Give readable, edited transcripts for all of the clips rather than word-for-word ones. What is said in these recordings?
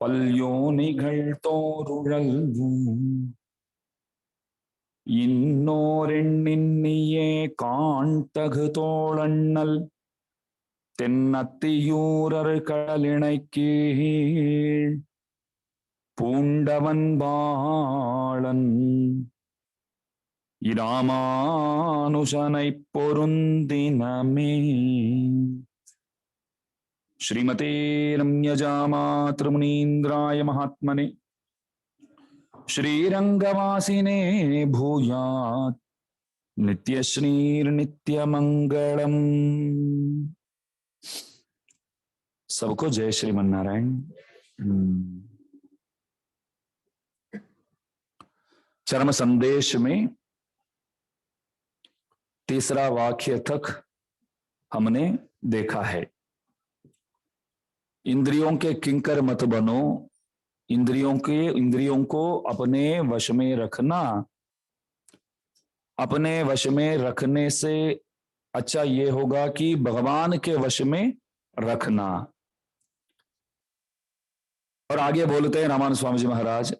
பல்யோனிகள் தோறுழல்வும் இன்னோரெண்ணின்னியே காண்தகு தோழண்ணல் தென்னத்தியூரர் கடலிணைக் கீழ் பூண்டவன் பாளன் இராமானுஷனைப் பொருந்தினமே. श्रीमते रम्यजामातृमुनीन्द्राय महात्मने श्रीरंगवासिने भूयात् नित्यश्रीर्नित्यमंगलम्। सबको जय श्रीमन्नारायण। चरम संदेश में तीसरा वाक्य तक हमने देखा है। इंद्रियों के किंकर मत बनो, इंद्रियों को अपने वश में रखना। अपने वश में रखने से अच्छा ये होगा कि भगवान के वश में रखना। और आगे बोलते हैं रामानंद स्वामी जी महाराज,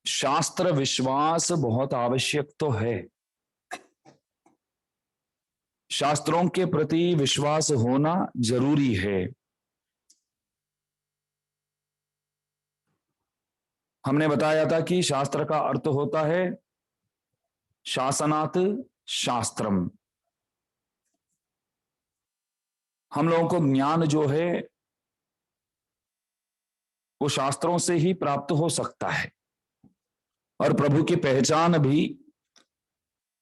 शास्त्र विश्वास बहुत आवश्यक तो है। शास्त्रों के प्रति विश्वास होना जरूरी है। हमने बताया था कि शास्त्र का अर्थ होता है शासनात् शास्त्रम। हम लोगों को ज्ञान जो है वो शास्त्रों से ही प्राप्त हो सकता है और प्रभु की पहचान भी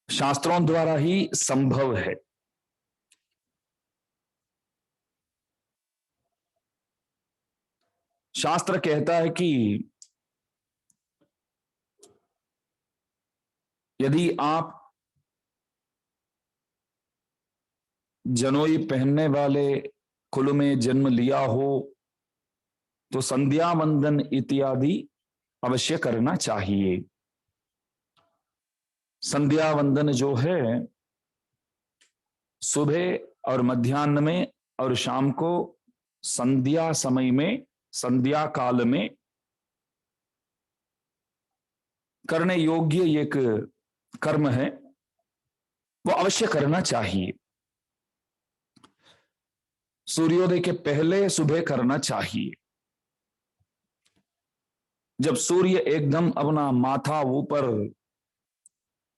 शास्त्रों द्वारा ही संभव है। शास्त्र कहता है कि यदि आप जनोई पहनने वाले कुल में जन्म लिया हो तो संध्या वंदन इत्यादि अवश्य करना चाहिए। संध्या वंदन जो है सुबह और मध्याह्न में और शाम को संध्या समय में, संध्या काल में करने योग्य एक कर्म है, वो अवश्य करना चाहिए। सूर्योदय के पहले सुबह करना चाहिए। जब सूर्य एकदम अपना माथा ऊपर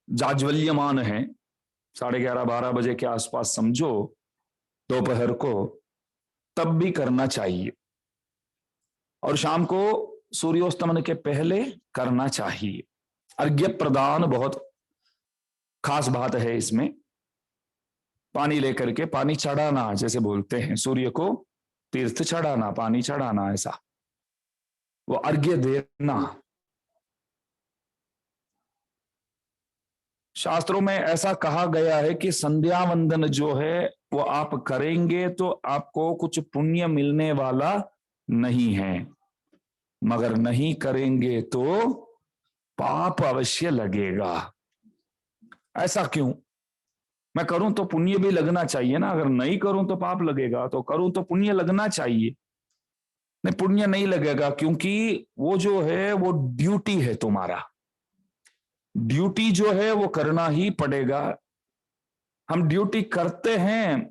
जाज्वल्यमान है, 11:30-12 बजे के आसपास समझो दोपहर को, तब भी करना चाहिए। और शाम को सूर्योस्तमन के पहले करना चाहिए। अर्घ्य प्रदान बहुत खास बात है इसमें। पानी लेकर के पानी चढ़ाना, जैसे बोलते हैं सूर्य को तीर्थ चढ़ाना, पानी चढ़ाना, ऐसा वो अर्घ्य देना। शास्त्रों में ऐसा कहा गया है कि संध्या वंदन जो है वो आप करेंगे तो आपको कुछ पुण्य मिलने वाला नहीं है, मगर नहीं करेंगे तो पाप अवश्य लगेगा। ऐसा क्यों? मैं करूं तो पुण्य भी लगना चाहिए ना। अगर नहीं करूं तो पाप लगेगा, तो करूं तो पुण्य लगना चाहिए। नहीं, पुण्य नहीं लगेगा, क्योंकि वो जो है वो ड्यूटी है तुम्हारा। ड्यूटी जो है वो करना ही पड़ेगा। हम ड्यूटी करते हैं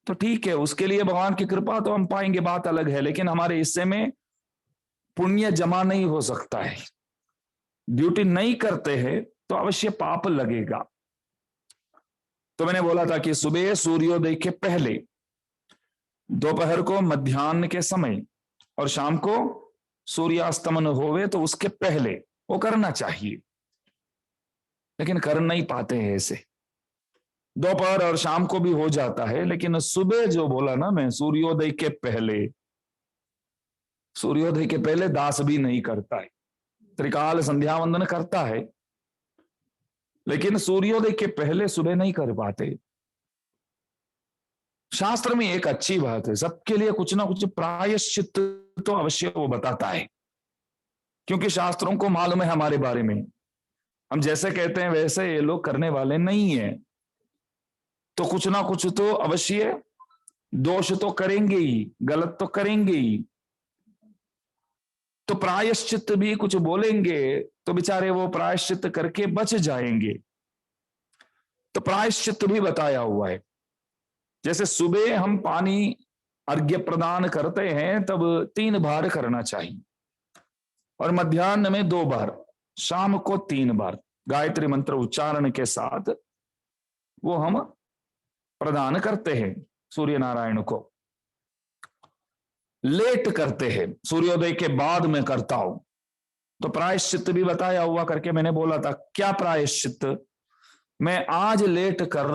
तो ठीक है, उसके लिए भगवान की कृपा तो हम पाएंगे, बात अलग है। लेकिन हमारे हिस्से में पुण्य जमा नहीं हो सकता है। ड्यूटी नहीं करते हैं तो अवश्य पाप लगेगा। तो मैंने बोला था कि सुबह सूर्योदय के पहले, दोपहर को मध्याह्न के समय और शाम को सूर्यास्तमन होवे तो उसके पहले वो करना चाहिए। लेकिन कर नहीं पाते हैं ऐसे। दोपहर और शाम को भी हो जाता है, लेकिन सुबह जो बोला ना मैं, सूर्योदय के पहले, सूर्योदय के पहले दास भी नहीं करता है। त्रिकाल संध्या वंदन करता है, लेकिन सूर्योदय के पहले सुबह नहीं कर पाते। शास्त्र में एक अच्छी बात है, सबके लिए कुछ ना कुछ प्रायश्चित तो अवश्य वो बताता है, क्योंकि शास्त्रों को मालूम है हमारे बारे में। हम जैसे कहते हैं वैसे ये लोग करने वाले नहीं है, तो कुछ ना कुछ तो अवश्य दोष तो करेंगे ही, गलत तो करेंगे ही। तो प्रायश्चित भी कुछ बोलेंगे तो बेचारे वो प्रायश्चित करके बच जाएंगे। तो प्रायश्चित भी बताया हुआ है। जैसे सुबह हम पानी अर्घ्य प्रदान करते हैं तब 3 बार करना चाहिए, और मध्याह्न में 2 बार, शाम को 3 बार गायत्री मंत्र उच्चारण के साथ वो हम प्रदान करते हैं सूर्य नारायण को। लेट करते हैं, सूर्योदय के बाद में करता हूं। तो प्रायश्चित भी बताया हुआ करके मैंने बोला था। क्या प्रायश्चित? मैं आज लेट कर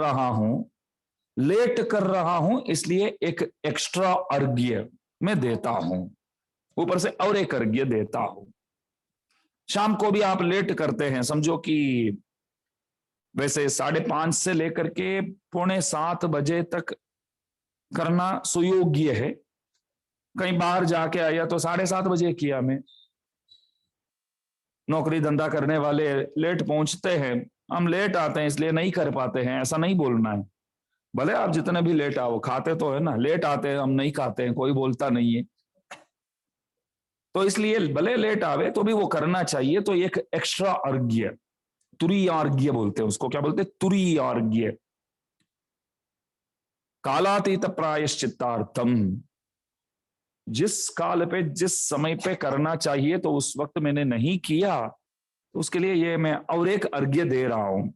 रहा हूं इसलिए एक एक्स्ट्रा अर्घ्य मैं देता हूं, ऊपर से और एक अर्घ्य देता हूं। शाम को भी आप लेट करते हैं, समझो कि वैसे 5:30 से लेकर के 6:45 बजे तक करना सुयोग्य है। कहीं बाहर जाके आया तो 7:30 बजे किया मैं। नौकरी धंधा करने वाले लेट पहुंचते हैं, हम लेट आते हैं इसलिए नहीं कर पाते हैं, ऐसा नहीं बोलना है। भले आप जितने भी लेट आओ, खाते तो है ना, लेट आते हैं हम नहीं खाते हैं, कोई बोलता नहीं है। तो इसलिए भले लेट आवे तो भी वो करना चाहिए। तो एक एक्स्ट्रा अर्घ्य, तुरीय अर्घ्य बोलते हैं उसको। क्या बोलते हैं? तुरीय अर्घ्य। कालातीत प्रायश्चित्तार्थम, जिस काल पे जिस समय पे करना चाहिए तो उस वक्त मैंने नहीं किया, तो उसके लिए ये मैं और एक अर्घ्य दे रहा हूं।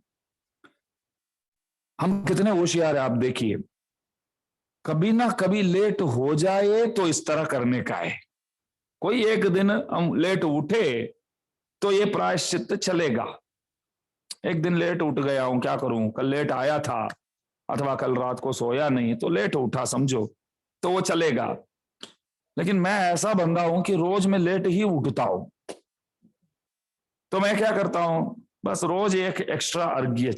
हम कितने होशियार है आप देखिए, कभी ना कभी लेट हो जाए तो इस तरह करने का है। कोई एक दिन हम लेट उठे तो ये प्रायश्चित चलेगा। एक दिन लेट उठ गया हूं, क्या करूं, कल लेट आया था अथवा कल रात को सोया नहीं तो लेट उठा समझो, तो वो चलेगा। लेकिन मैं ऐसा बंदा हूं कि रोज मैं लेट ही उठता हूं, तो मैं क्या करता हूं, बस रोज एक एक्स्ट्रा अर्घ्य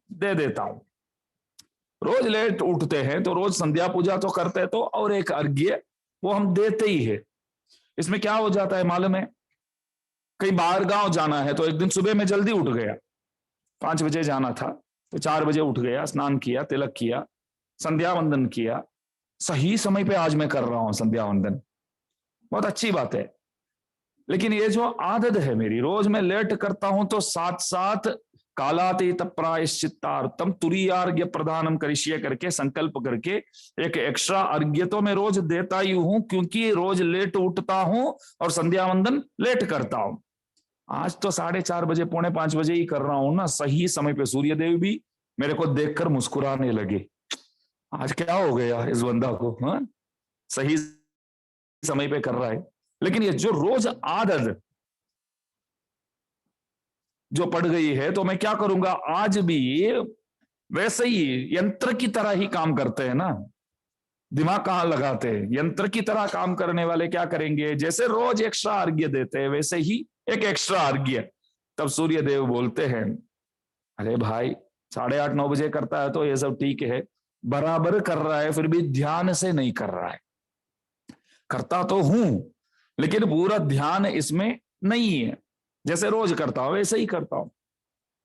दे देता हूं। रोज लेट उठते हैं तो रोज संध्या पूजा तो करते हैं, तो और एक अर्घ्य वो हम देते ही है। इसमें क्या हो जाता है मालूम है, कहीं बाहर गांव जाना है तो एक दिन सुबह में जल्दी उठ गया, 5 बजे जाना था तो 4 बजे उठ गया, स्नान किया, तिलक किया, संध्या वंदन किया। सही समय पे आज मैं कर रहा हूं संध्या वंदन, बहुत अच्छी बात है। लेकिन ये जो आदत है मेरी, रोज मैं लेट करता हूं तो साथ साथ कालातीत प्रायश्चित्तार्थम तुरीयार्घ्य प्रदानम करिष्ये करके संकल्प करके एक एक्स्ट्रा अर्घ्य तो मैं रोज देता ही हूं, क्योंकि रोज लेट उठता हूं और संध्या वंदन लेट करता हूं। आज तो 4:30 बजे 4:45 बजे ही कर रहा हूं ना, सही समय पे। सूर्यदेव भी मेरे को देखकर मुस्कुराने लगे, आज क्या हो गया इस बंदा को, हाँ सही समय पे कर रहा है। लेकिन ये जो रोज आदत जो पड़ गई है, तो मैं क्या करूंगा, आज भी वैसे ही यंत्र की तरह ही काम करते हैं ना, दिमाग कहां लगाते हैं। यंत्र की तरह काम करने वाले क्या करेंगे, जैसे रोज एक्स्ट्रा अर्घ्य देते हैं वैसे ही एक एक्स्ट्रा अर्घ्य। तब सूर्य देव बोलते हैं, अरे भाई 8:30-9 बजे करता है तो ये सब ठीक है, बराबर कर रहा है, फिर भी ध्यान से नहीं कर रहा है। करता तो हूं लेकिन पूरा ध्यान इसमें नहीं है, जैसे रोज करता हूं वैसे ही करता हूं,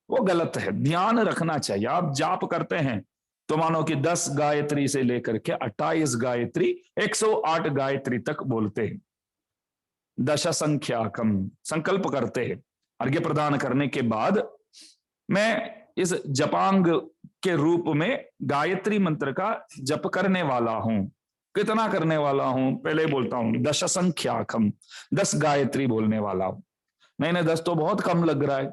वो गलत है। ध्यान रखना चाहिए। आप जाप करते हैं तो मानो कि 10 गायत्री से लेकर के 28 गायत्री, 108 गायत्री तक बोलते हैं। दश संख्याकम संकल्प करते हैं। अर्घ्य प्रदान करने के बाद मैं इस जपांग के रूप में गायत्री मंत्र का जप करने वाला हूं। कितना करने वाला हूं, पहले बोलता हूं, दश संख्याकम, 10 गायत्री बोलने वाला हूं। नहीं 10 तो बहुत कम लग रहा है।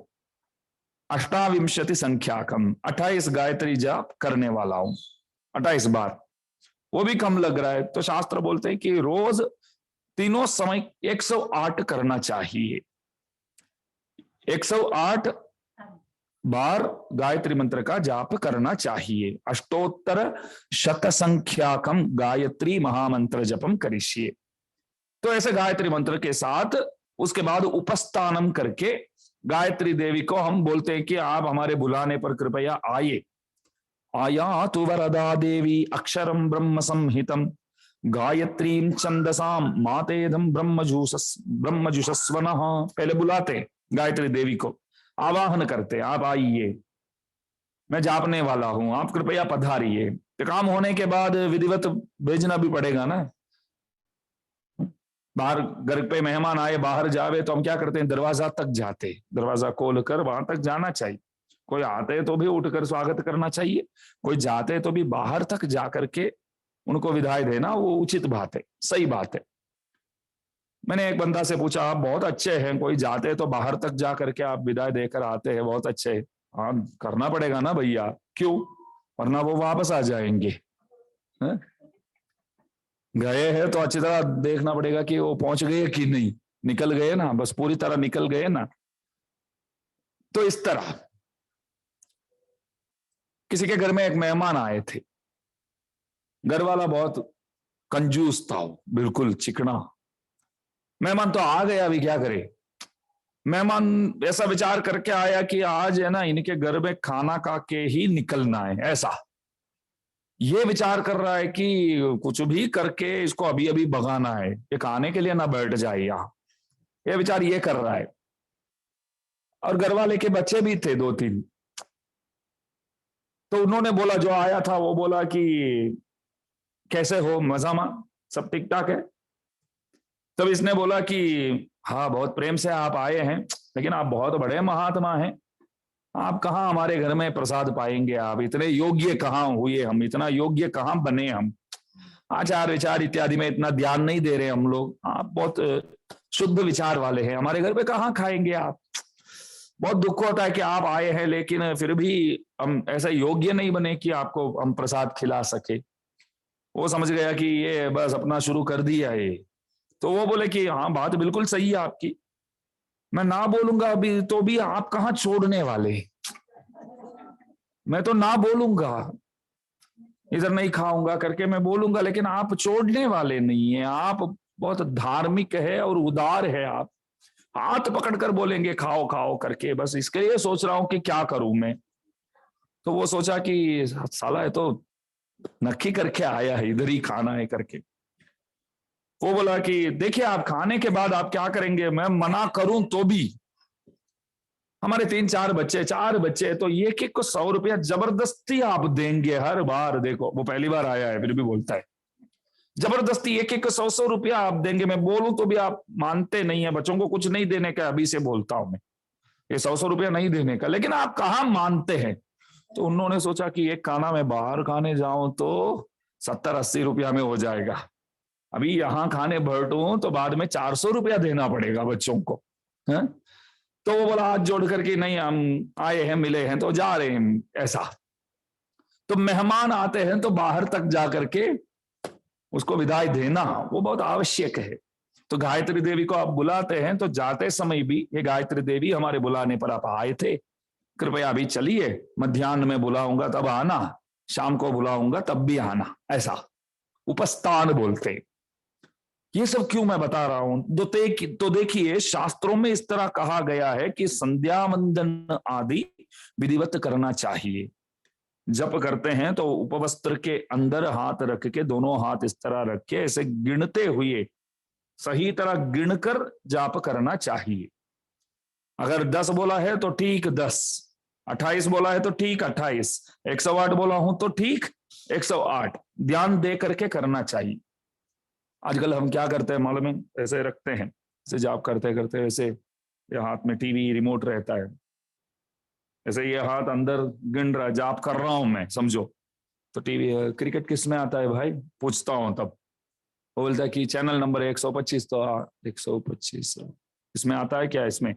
28 संख्याकम, 28 गायत्री जाप करने वाला हूं, 28 बार, वो भी कम लग रहा है। तो शास्त्र बोलते हैं कि रोज तीनों समय 108 करना चाहिए। 108 बार गायत्री मंत्र का जाप करना चाहिए। अष्टोत्तर शत संख्याकम गायत्री महामंत्र जपम करिष्ये। तो ऐसे गायत्री मंत्र के साथ उसके बाद उपस्थानम करके गायत्री देवी को हम बोलते हैं कि आप हमारे बुलाने पर कृपया आइए। आयातु वरदा देवी अक्षरम ब्रह्म संहितम गायत्रीम छंदसाम मातेदम ब्रह्मजुषस्वनः। पहले बुलाते गायत्री देवी को, आवाहन करते, आप आइए, मैं जापने वाला हूं, आप कृपया पधारिए। तो काम होने के बाद विधिवत भेजना भी पड़ेगा ना, बाहर घर पे मेहमान आए, बाहर जावे तो हम क्या करते हैं, दरवाजा तक जाते, दरवाजा खोल कर वहां तक जाना चाहिए। कोई आते तो भी उठकर स्वागत करना चाहिए, कोई जाते तो भी बाहर तक जा करके उनको विदाई देना, वो उचित बात है, सही बात है। मैंने एक बंदा से पूछा, आप बहुत अच्छे हैं, कोई जाते तो बाहर तक जा करके आप विदाई देकर आते हैं, बहुत अच्छे। हाँ करना पड़ेगा ना भैया, क्यों, वरना वो वापस आ जाएंगे। है? गए हैं तो अच्छी तरह देखना पड़ेगा कि वो पहुंच गए कि नहीं, निकल गए ना, बस पूरी तरह निकल गए ना। तो इस तरह किसी के घर में एक मेहमान आए थे, घर वाला बहुत कंजूस था, बिल्कुल चिकना। मेहमान तो आ गया, अभी क्या करे। मेहमान ऐसा विचार करके आया कि आज है ना इनके घर में खाना खा के ही निकलना है, ऐसा ये विचार कर रहा है कि कुछ भी करके इसको अभी अभी भगाना है, ये खाने के लिए ना बैठ जाए यहां, ये विचार ये कर रहा है। और घर वाले के बच्चे भी थे 2-3। तो उन्होंने बोला, जो आया था वो बोला कि कैसे हो, मजा मा, सब ठीक ठाक है। तब इसने बोला कि हाँ बहुत प्रेम से आप आए हैं, लेकिन आप बहुत बड़े महात्मा हैं, आप कहाँ हमारे घर में प्रसाद पाएंगे, आप इतने योग्य कहाँ हुए, हम इतना योग्य कहाँ बने, हम आचार विचार इत्यादि में इतना ध्यान नहीं दे रहे हम लोग, आप बहुत शुद्ध विचार वाले हैं, हमारे घर पे कहाँ खाएंगे आप। बहुत दुख होता है कि आप आए हैं, लेकिन फिर भी हम ऐसा योग्य नहीं बने कि आपको हम प्रसाद खिला सके। वो समझ गया कि ये बस अपना शुरू कर दिया है। तो वो बोले कि हाँ बात बिल्कुल सही है आपकी, मैं ना बोलूंगा अभी तो भी आप कहाँ छोड़ने वाले, मैं तो ना बोलूंगा, इधर नहीं खाऊंगा करके मैं बोलूंगा, लेकिन आप छोड़ने वाले नहीं है, आप बहुत धार्मिक है और उदार है, आप हाथ पकड़कर बोलेंगे खाओ खाओ करके, बस इसके लिए सोच रहा हूं कि क्या करूं मैं। तो वो सोचा कि साला है तो नक्की करके आया है, इधर ही खाना है करके। वो बोला कि देखिए आप खाने के बाद आप क्या करेंगे, मैं मना करूं तो भी, हमारे 3-4 बच्चे, 4 बच्चे, तो ये कि को 100 रुपया जबरदस्ती आप देंगे हर बार। देखो वो पहली बार आया है फिर भी बोलता है जबरदस्ती, एक एक 100-100 रुपया आप देंगे, मैं बोलूं तो भी आप मानते नहीं है, बच्चों को कुछ नहीं देने का, अभी से बोलता हूं मैं, ये 100-100 रुपया नहीं देने का, लेकिन आप कहाँ मानते हैं। तो उन्होंने सोचा कि एक खाना मैं बाहर खाने जाऊं तो 70-80 रुपया में हो जाएगा, अभी यहां खाने बैठूं तो बाद में 400 रुपया देना पड़ेगा बच्चों को, है? तो वो बोला हाथ जोड़ करके, नहीं हम आए हैं, मिले हैं तो जा रहे हैं, ऐसा। तो मेहमान आते हैं तो बाहर तक जा करके उसको विदाई देना वो बहुत आवश्यक है। तो गायत्री देवी को आप बुलाते हैं तो जाते समय भी, ये गायत्री देवी हमारे बुलाने पर आप आए थे, कृपया अभी चलिए, मध्याह्न में बुलाऊंगा तब आना, शाम को बुलाऊंगा तब भी आना, ऐसा उपस्थान बोलते। ये सब क्यों मैं बता रहा हूं, तो देखिए शास्त्रों में इस तरह कहा गया है कि संध्या वंदन आदि विधिवत करना चाहिए। जप करते हैं तो उपवस्त्र के अंदर हाथ रख के, दोनों हाथ इस तरह रख के, ऐसे गिनते हुए सही तरह गिनकर जाप करना चाहिए। अगर 10 बोला है तो ठीक 10, 28 बोला है तो ठीक 28, 108 बोला हूं तो ठीक 108, ध्यान दे करके करना चाहिए। आजकल हम क्या करते हैं मालूम है, ऐसे रखते हैं, ऐसे जाप करते करते ऐसे, ये हाथ में टीवी रिमोट रहता है, ऐसे ये हाथ अंदर गिन रहा है, जाप कर रहा हूं मैं समझो, तो टीवी क्रिकेट किस में आता है भाई, पूछता हूं तब वो बोलता है कि चैनल नंबर 125, तो 125 इसमें आता है क्या इसमें।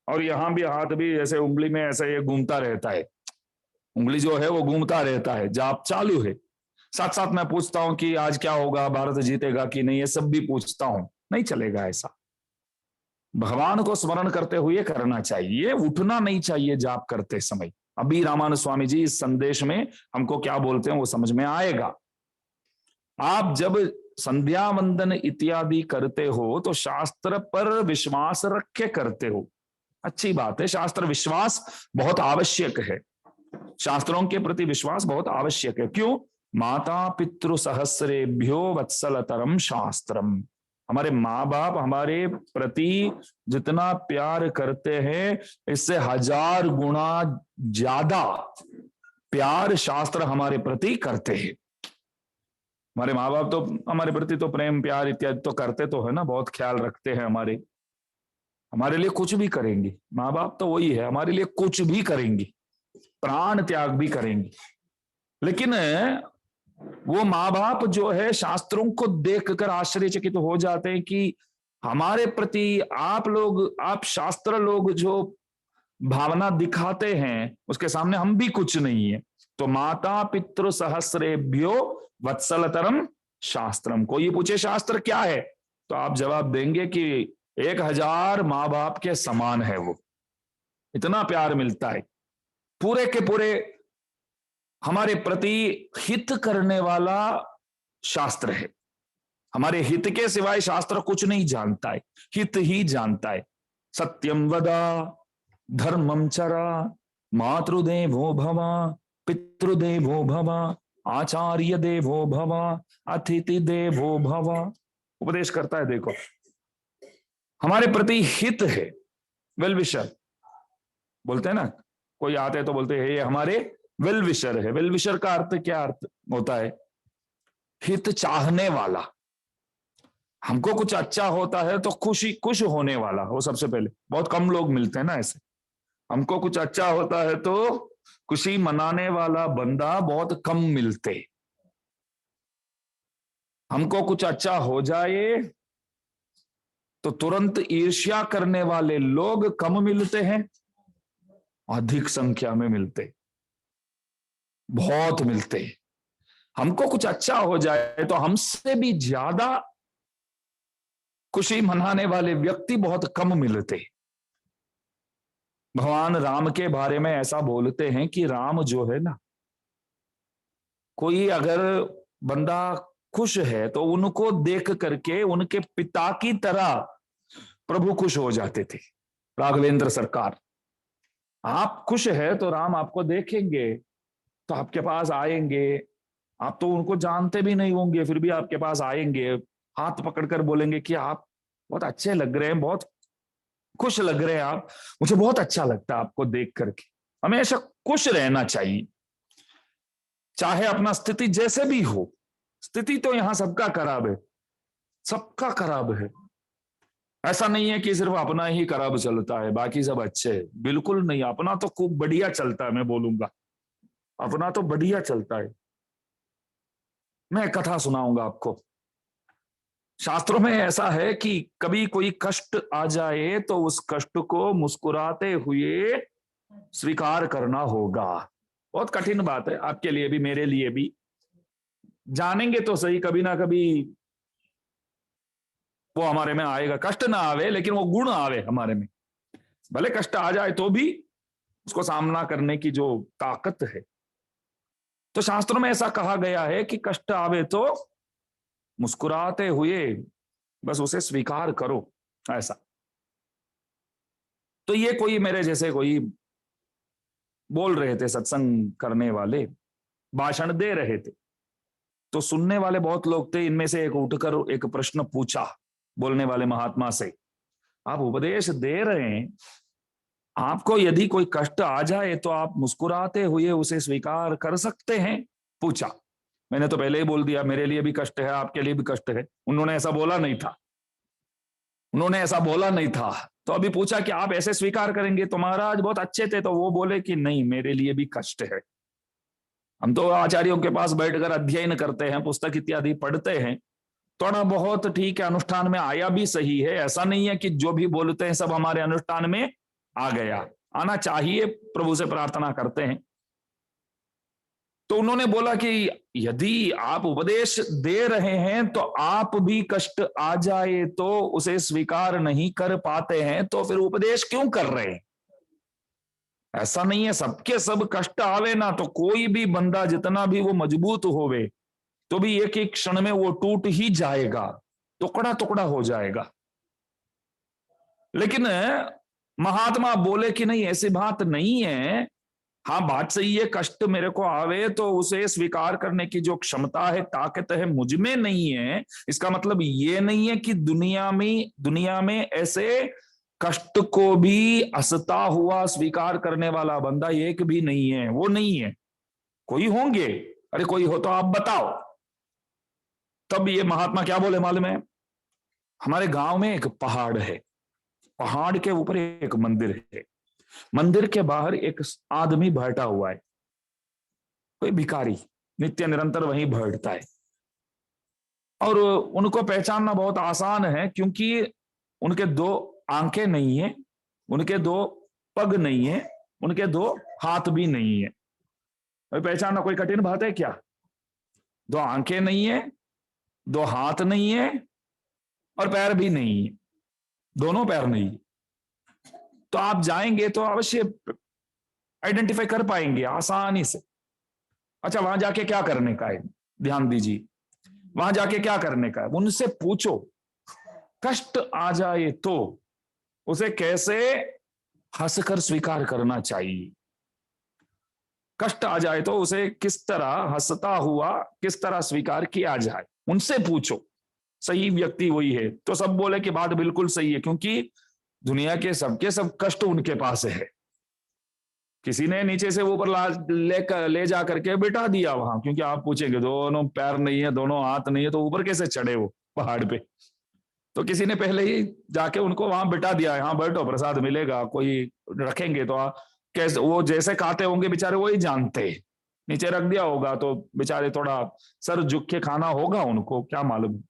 और यहाँ भी हाथ भी ऐसे उंगली में ऐसे ये घूमता रहता है, उंगली जो है वो घूमता रहता है, जाप चालू है, साथ साथ मैं पूछता हूं कि आज क्या होगा, भारत जीतेगा कि नहीं, ये सब भी पूछता हूं, नहीं चलेगा ऐसा। भगवान को स्मरण करते हुए करना चाहिए, उठना नहीं चाहिए जाप करते समय। अभी रामानुज स्वामी जी इस संदेश में हमको क्या बोलते हैं वो समझ में आएगा। आप जब संध्या वंदन इत्यादि करते हो तो शास्त्र पर विश्वास रख के करते हो, अच्छी बात है, शास्त्र विश्वास बहुत आवश्यक है, शास्त्रों के प्रति विश्वास बहुत आवश्यक है। क्यों, माता पितृ सहस्रेभ्यो वत्सलतरम शास्त्रम, हमारे माँ बाप हमारे प्रति जितना प्यार करते हैं इससे 1000 गुना ज्यादा प्यार शास्त्र हमारे प्रति करते हैं। हमारे माँ बाप तो हमारे प्रति तो प्रेम प्यार इत्यादि तो करते तो है ना, बहुत ख्याल रखते हैं हमारे लिए कुछ भी करेंगे। माँ बाप तो वही है, हमारे लिए कुछ भी करेंगे, प्राण त्याग भी करेंगे। लेकिन वो माँ बाप जो है शास्त्रों को देखकर आश्चर्यचकित हो जाते हैं कि हमारे प्रति आप शास्त्र लोग जो भावना दिखाते हैं उसके सामने हम भी कुछ नहीं है। तो माता पितृ सहस्रेभ्यो वत्सलतरम शास्त्रम। कोई पूछे शास्त्र क्या है, तो आप जवाब देंगे कि 1000 माँ बाप के समान है वो। इतना प्यार मिलता है, पूरे के पूरे हमारे प्रति हित करने वाला शास्त्र है। हमारे हित के सिवाय शास्त्र कुछ नहीं जानता है, हित ही जानता है। सत्यम वदा धर्मम चरा मातृदेवो भव पितृदेवो भव आचार्य देवो भव अतिथि देवो भव। उपदेश करता है, देखो हमारे प्रति हित है, वेल विशर बोलते हैं ना, कोई आते तो बोलते हैं ये हमारे वेल विशर है। वेल विशर का अर्थ क्या अर्थ होता है? हित चाहने वाला। हमको कुछ अच्छा होता है तो खुश होने वाला। वो सबसे पहले, बहुत कम लोग मिलते हैं ना ऐसे। हमको कुछ अच्छा होता है तो खुशी मनाने वाला बंदा बहुत कम मिलते। हमको कुछ अच्छा हो जाए तो तुरंत ईर्ष्या करने वाले लोग कम मिलते हैं, अधिक संख्या में मिलते, बहुत मिलते। हमको कुछ अच्छा हो जाए तो हमसे भी ज्यादा खुशी मनाने वाले व्यक्ति बहुत कम मिलते। भगवान राम के बारे में ऐसा बोलते हैं कि राम जो है ना, कोई अगर बंदा खुश है तो उनको देख करके उनके पिता की तरह प्रभु खुश हो जाते थे। राघवेंद्र सरकार, आप खुश है तो राम आपको देखेंगे तो आपके पास आएंगे। आप तो उनको जानते भी नहीं होंगे, फिर भी आपके पास आएंगे, हाथ पकड़कर बोलेंगे कि आप बहुत अच्छे लग रहे हैं, बहुत खुश लग रहे हैं आप, मुझे बहुत अच्छा लगता है आपको देख करके। हमेशा खुश रहना चाहिए, चाहे अपना स्थिति जैसे भी हो। स्थिति तो यहां सबका खराब है, सबका खराब है। ऐसा नहीं है कि सिर्फ अपना ही खराब चलता है बाकी सब अच्छे है, बिल्कुल नहीं। अपना तो खूब बढ़िया चलता है, मैं बोलूंगा अपना तो बढ़िया चलता है। मैं कथा सुनाऊंगा आपको। शास्त्रों में ऐसा है कि कभी कोई कष्ट आ जाए तो उस कष्ट को मुस्कुराते हुए स्वीकार करना होगा। बहुत कठिन बात है, आपके लिए भी मेरे लिए भी। जानेंगे तो सही, कभी ना कभी वो हमारे में आएगा। कष्ट ना आवे लेकिन वो गुण आवे हमारे में। भले कष्ट आ जाए तो भी उसको सामना करने की जो ताकत है। तो शास्त्रों में ऐसा कहा गया है कि कष्ट आवे तो मुस्कुराते हुए बस उसे स्वीकार करो, ऐसा। तो ये कोई मेरे जैसे कोई बोल रहे थे, सत्संग करने वाले भाषण दे रहे थे, तो सुनने वाले बहुत लोग थे। इनमें से एक उठकर एक प्रश्न पूछा बोलने वाले महात्मा से, आप उपदेश दे रहे हैं, आपको यदि कोई कष्ट आ जाए तो आप मुस्कुराते हुए उसे स्वीकार कर सकते हैं? पूछा। मैंने तो पहले ही बोल दिया मेरे लिए भी कष्ट है, आपके लिए भी कष्ट है। उन्होंने ऐसा बोला नहीं था, उन्होंने ऐसा बोला नहीं था। तो अभी पूछा कि आप ऐसे स्वीकार करेंगे? तो महाराज बहुत अच्छे थे, तो वो बोले कि नहीं, मेरे लिए भी कष्ट है। हम तो आचार्यों के पास बैठकर अध्ययन करते हैं, पुस्तक इत्यादि पढ़ते हैं, थोड़ा बहुत ठीक है, अनुष्ठान में आया भी सही है। ऐसा नहीं है कि जो भी बोलते हैं सब हमारे अनुष्ठान में आ गया, आना चाहिए, प्रभु से प्रार्थना करते हैं। तो उन्होंने बोला कि यदि आप उपदेश दे रहे हैं तो आप भी कष्ट आ जाए तो उसे स्वीकार नहीं कर पाते हैं, तो फिर उपदेश क्यों कर रहे हैं? ऐसा नहीं है, सबके सब कष्ट आवे ना तो कोई भी बंदा जितना भी वो मजबूत होवे तो भी एक एक क्षण में वो टूट ही जाएगा, टुकड़ा टुकड़ा हो जाएगा। लेकिन महात्मा बोले कि नहीं, ऐसी बात नहीं है। हाँ, बात सही है, कष्ट मेरे को आवे तो उसे स्वीकार करने की जो क्षमता है, ताकत है, मुझ में नहीं है। इसका मतलब ये नहीं है कि दुनिया में ऐसे कष्ट को भी हंसता हुआ स्वीकार करने वाला बंदा एक भी नहीं है। वो नहीं है, कोई होंगे। अरे कोई हो तो आप बताओ। तब ये महात्मा क्या बोले मालूम है? हमारे गांव में एक पहाड़ है, पहाड़ के ऊपर एक मंदिर है, मंदिर के बाहर एक आदमी बैठा हुआ है, कोई भिखारी, नित्य निरंतर वहीं बैठता है। और उनको पहचानना बहुत आसान है, क्योंकि उनके दो आंखें नहीं है, उनके दो पग नहीं है, उनके दो हाथ भी नहीं है। पहचानना कोई कठिन बात है क्या? दो आंखें नहीं है, दो हाथ नहीं है, और पैर भी नहीं है, दोनों पैर नहीं है। तो आप जाएंगे तो अवश्य आइडेंटिफाई कर पाएंगे आसानी से। अच्छा, वहां जाके क्या करने का है? ध्यान दीजिए, वहां जाके क्या करने का है? उनसे पूछो, कष्ट आ जाए तो उसे कैसे हंसकर स्वीकार करना चाहिए। कष्ट आ जाए तो उसे किस तरह हंसता हुआ किस तरह स्वीकार किया जाए, उनसे पूछो। सही व्यक्ति वही है। तो सब बोले कि बात बिल्कुल सही है, क्योंकि दुनिया के सबके सब कष्ट उनके पास है। किसी ने नीचे से ऊपर ले जा करके बिठा दिया वहां, क्योंकि आप पूछेंगे दोनों पैर नहीं है, दोनों हाथ नहीं है, तो ऊपर कैसे चढ़े वो पहाड़ पे? तो किसी ने पहले ही जाके उनको वहां बिठा दिया है, हाँ बैठो प्रसाद मिलेगा, कोई रखेंगे तो कैसे वो जैसे खाते होंगे बेचारे वही जानते। नीचे रख दिया होगा तो बेचारे थोड़ा सर झुक के खाना होगा, उनको क्या मालूम।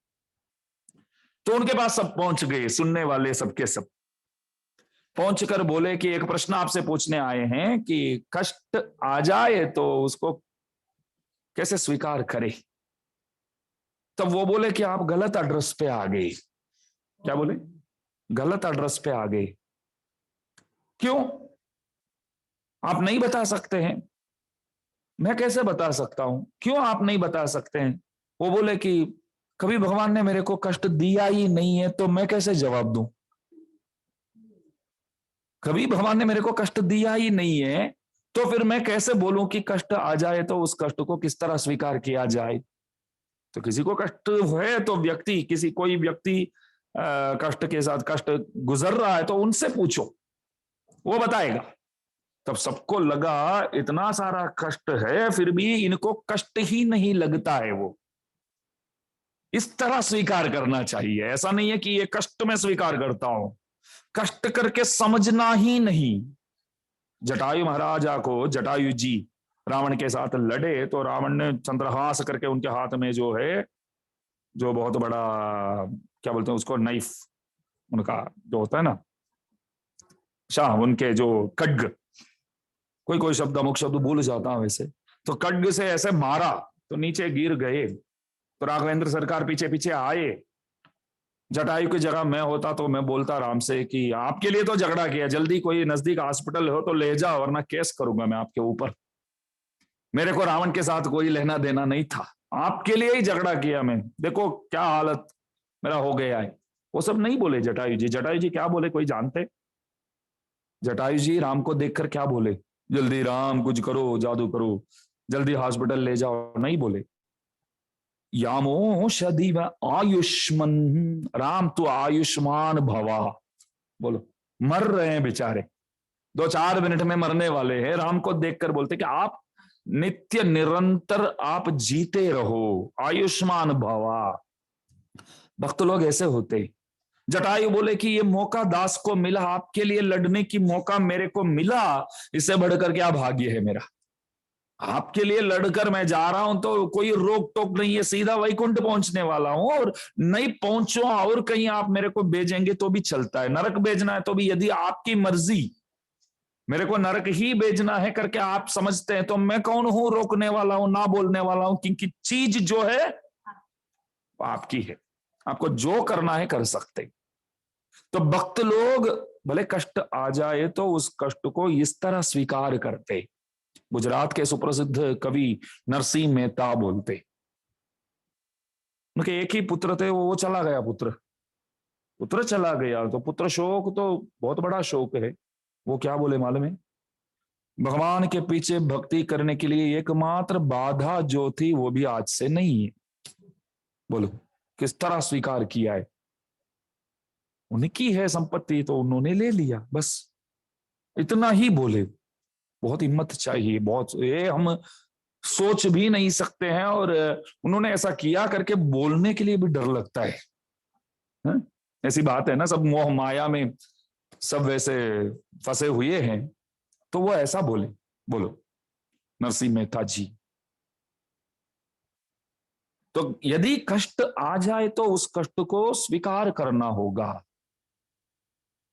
तो उनके पास सब पहुंच गए, सुनने वाले सबके सब पहुंचकर बोले कि एक प्रश्न आपसे पूछने आए हैं कि कष्ट आ जाए तो उसको कैसे स्वीकार करें। तब वो बोले कि आप गलत एड्रेस पे आ गए। क्या बोले? गलत एड्रेस पे आ गए। क्यों? आप नहीं बता सकते हैं? मैं कैसे बता सकता हूं? क्यों आप नहीं बता सकते हैं? वो बोले कि कभी भगवान ने मेरे को कष्ट दिया ही नहीं है, तो मैं कैसे जवाब दूं? कभी भगवान ने मेरे को कष्ट दिया ही नहीं है, तो फिर मैं कैसे बोलूं कि कष्ट आ जाए तो उस कष्ट को किस तरह स्वीकार किया जाए। तो किसी को कष्ट है तो व्यक्ति, किसी कोई व्यक्ति कष्ट के साथ कष्ट गुजर रहा है तो उनसे पूछो, वो बताएगा। तब सबको लगा इतना सारा कष्ट है फिर भी इनको कष्ट ही नहीं लगता है। वो इस तरह स्वीकार करना चाहिए, ऐसा नहीं है कि ये कष्ट में स्वीकार करता हूं, कष्ट करके समझना ही नहीं। जटायु महाराजा को, जटायु जी रावण के साथ लड़े तो रावण ने चंद्रहास करके उनके हाथ में जो है, जो बहुत बड़ा क्या बोलते हैं उसको, नाइफ उनका जो होता है ना, शाह उनके जो खड्ग, कोई कोई शब्द अमुक शब्द भूल जाता हूं वैसे, तो खड्ग से ऐसे मारा तो नीचे गिर गए। तो राघवेंद्र सरकार पीछे पीछे आए। जटायु की जगह मैं होता तो मैं बोलता राम से कि आपके लिए तो झगड़ा किया, जल्दी कोई नजदीक हॉस्पिटल हो तो ले जाओ वरना केस करूंगा मैं आपके ऊपर। मेरे को रावण के साथ कोई लेना देना नहीं था, आपके लिए ही झगड़ा किया मैं, देखो क्या हालत मेरा हो गया है। वो सब नहीं बोले जटायु जी। जटायु जी क्या बोले कोई जानते? जटायु जी राम को देखकर क्या बोले? जल्दी राम कुछ करो, जादू करो, जल्दी हॉस्पिटल ले जाओ, नहीं बोले। यामोषधि व आयुष्मान, राम तू आयुष्मान भवा। बोलो, मर रहे हैं बेचारे, 2-4 मिनट में मरने वाले हैं, राम को देखकर बोलते कि आप नित्य निरंतर आप जीते रहो, आयुष्मान भवा। भक्त लोग ऐसे होते। जटायु बोले कि ये मौका दास को मिला, आपके लिए लड़ने की मौका मेरे को मिला, इससे बढ़कर क्या भाग्य है मेरा। आपके लिए लड़कर मैं जा रहा हूं तो कोई रोक टोक नहीं है, सीधा वैकुंठ पहुंचने वाला हूं, और नहीं पहुंचो और कहीं आप मेरे को भेजेंगे तो भी चलता है, नरक भेजना है तो भी यदि आपकी मर्जी, मेरे को नरक ही भेजना है करके आप समझते हैं तो मैं कौन हूं रोकने वाला हूं, ना बोलने वाला हूं, क्योंकि चीज जो है आपकी है, आपको जो करना है कर सकते। तो भक्त लोग भले कष्ट आ जाए तो उस कष्ट को इस तरह स्वीकार करते। गुजरात के सुप्रसिद्ध कवि नरसिंह मेहता बोलते, उनके एक ही पुत्र थे, वो चला गया, पुत्र चला गया, तो पुत्र शोक तो बहुत बड़ा शोक है। वो क्या बोले मालूम है? भगवान के पीछे भक्ति करने के लिए एकमात्र बाधा जो थी वो भी आज से नहीं है। बोलो किस तरह स्वीकार किया है? उनकी है संपत्ति तो उन्होंने ले लिया, बस इतना ही बोले। बहुत हिम्मत चाहिए, बहुत। ये हम सोच भी नहीं सकते हैं, और उन्होंने ऐसा किया करके बोलने के लिए भी डर लगता है। हाँ? ऐसी बात है ना, सब मोह माया में सब वैसे फंसे हुए हैं, तो वो ऐसा बोले। बोलो नरसिंह मेहता जी। तो यदि कष्ट आ जाए तो उस कष्ट को स्वीकार करना होगा,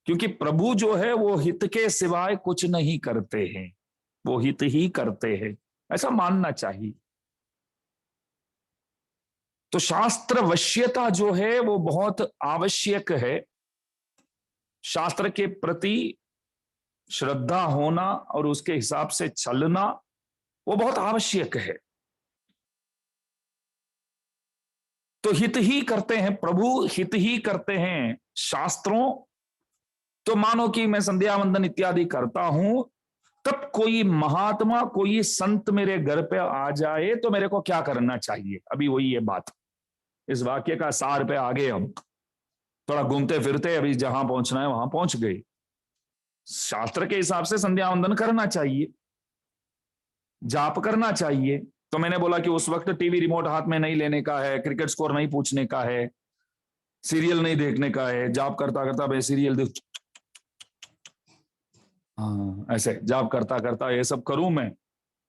क्योंकि प्रभु जो है वो हित के सिवाय कुछ नहीं करते हैं, वो हित ही करते हैं, ऐसा मानना चाहिए। तो शास्त्र वश्यता जो है वो बहुत आवश्यक है। शास्त्र के प्रति श्रद्धा होना और उसके हिसाब से चलना वो बहुत आवश्यक है। तो हित ही करते हैं प्रभु, हित ही करते हैं शास्त्रों। तो मानो कि मैं संध्या वंदन इत्यादि करता हूं, तब कोई महात्मा कोई संत मेरे घर पे आ जाए तो मेरे को क्या करना चाहिए? अभी वही है बात, इस वाक्य का सार पे आगे हम थोड़ा घूमते फिरते अभी जहां पहुंचना है वहां पहुंच गए। शास्त्र के हिसाब से संध्या वंदन करना चाहिए, जाप करना चाहिए। तो मैंने बोला कि उस वक्त टीवी रिमोट हाथ में नहीं लेने का है, क्रिकेट स्कोर नहीं पूछने का है, सीरियल नहीं देखने का है। जाप करता करता मैं सीरियल देख, हाँ ऐसे जाप करता करता ये सब करूं मैं,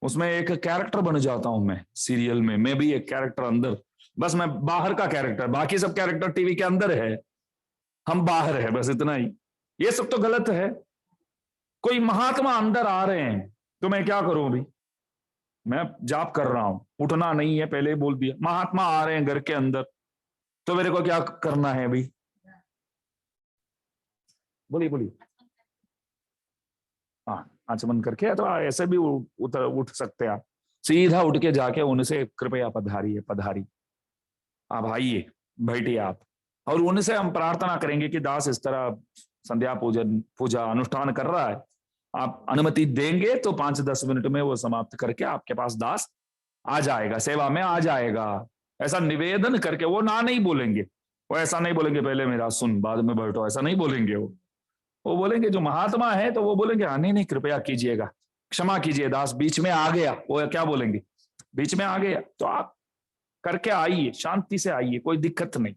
उसमें एक कैरेक्टर बन जाता हूं मैं सीरियल में, मैं भी एक कैरेक्टर अंदर, बस मैं बाहर का कैरेक्टर, बाकी सब कैरेक्टर टीवी के अंदर है, हम बाहर है, बस इतना ही। ये सब तो गलत है। कोई महात्मा अंदर आ रहे हैं तो मैं क्या करूं? अभी मैं जाप कर रहा हूं, उठना नहीं है, पहले ही बोल दिया। महात्मा आ रहे हैं घर के अंदर तो मेरे को क्या करना है? अभी बोलिए बोलिए। हाँ, आंच बंद करके तो ऐसे भी उठ सकते हैं आप, सीधा उठ के जाके उनसे कृपया पधारिए पधारी, आप आइए, बैठिए आप। और उनसे हम प्रार्थना करेंगे कि दास इस तरह संध्या पूजन पूजा अनुष्ठान कर रहा है, आप अनुमति देंगे तो 5-10 मिनट में वो समाप्त करके आपके पास दास आ जाएगा, सेवा में आ जाएगा। ऐसा निवेदन करके वो ना नहीं बोलेंगे, वो ऐसा नहीं बोलेंगे पहले मेरा सुन बाद में बैठो, ऐसा नहीं बोलेंगे। वो बोलेंगे, जो महात्मा है तो वो बोलेंगे हाँ नहीं नहीं कृपया कीजिएगा, क्षमा कीजिए दास बीच में आ गया। वो क्या बोलेंगे? बीच में आ गया तो आप करके आइए, शांति से आइए, कोई दिक्कत नहीं।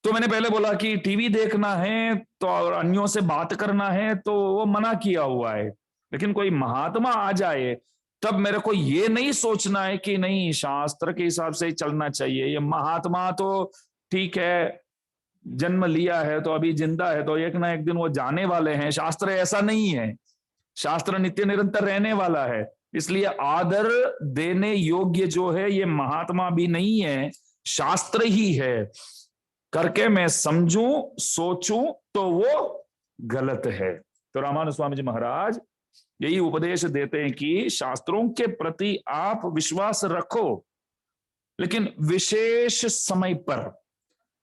तो मैंने पहले बोला कि टीवी देखना है तो और अन्यों से बात करना है तो वो मना किया हुआ है, लेकिन कोई महात्मा आ जाए तब मेरे को ये नहीं सोचना है कि नहीं शास्त्र के हिसाब से ही चलना चाहिए। ये महात्मा तो ठीक है, जन्म लिया है तो अभी जिंदा है तो एक ना एक दिन वो जाने वाले हैं, शास्त्र ऐसा नहीं है, शास्त्र नित्य निरंतर रहने वाला है। इसलिए आदर देने योग्य जो है ये महात्मा भी नहीं है, शास्त्र ही है करके मैं समझूं सोचूं तो वो गलत है। तो रामानुज स्वामी जी महाराज यही उपदेश देते हैं कि शास्त्रों के प्रति आप विश्वास रखो, लेकिन विशेष समय पर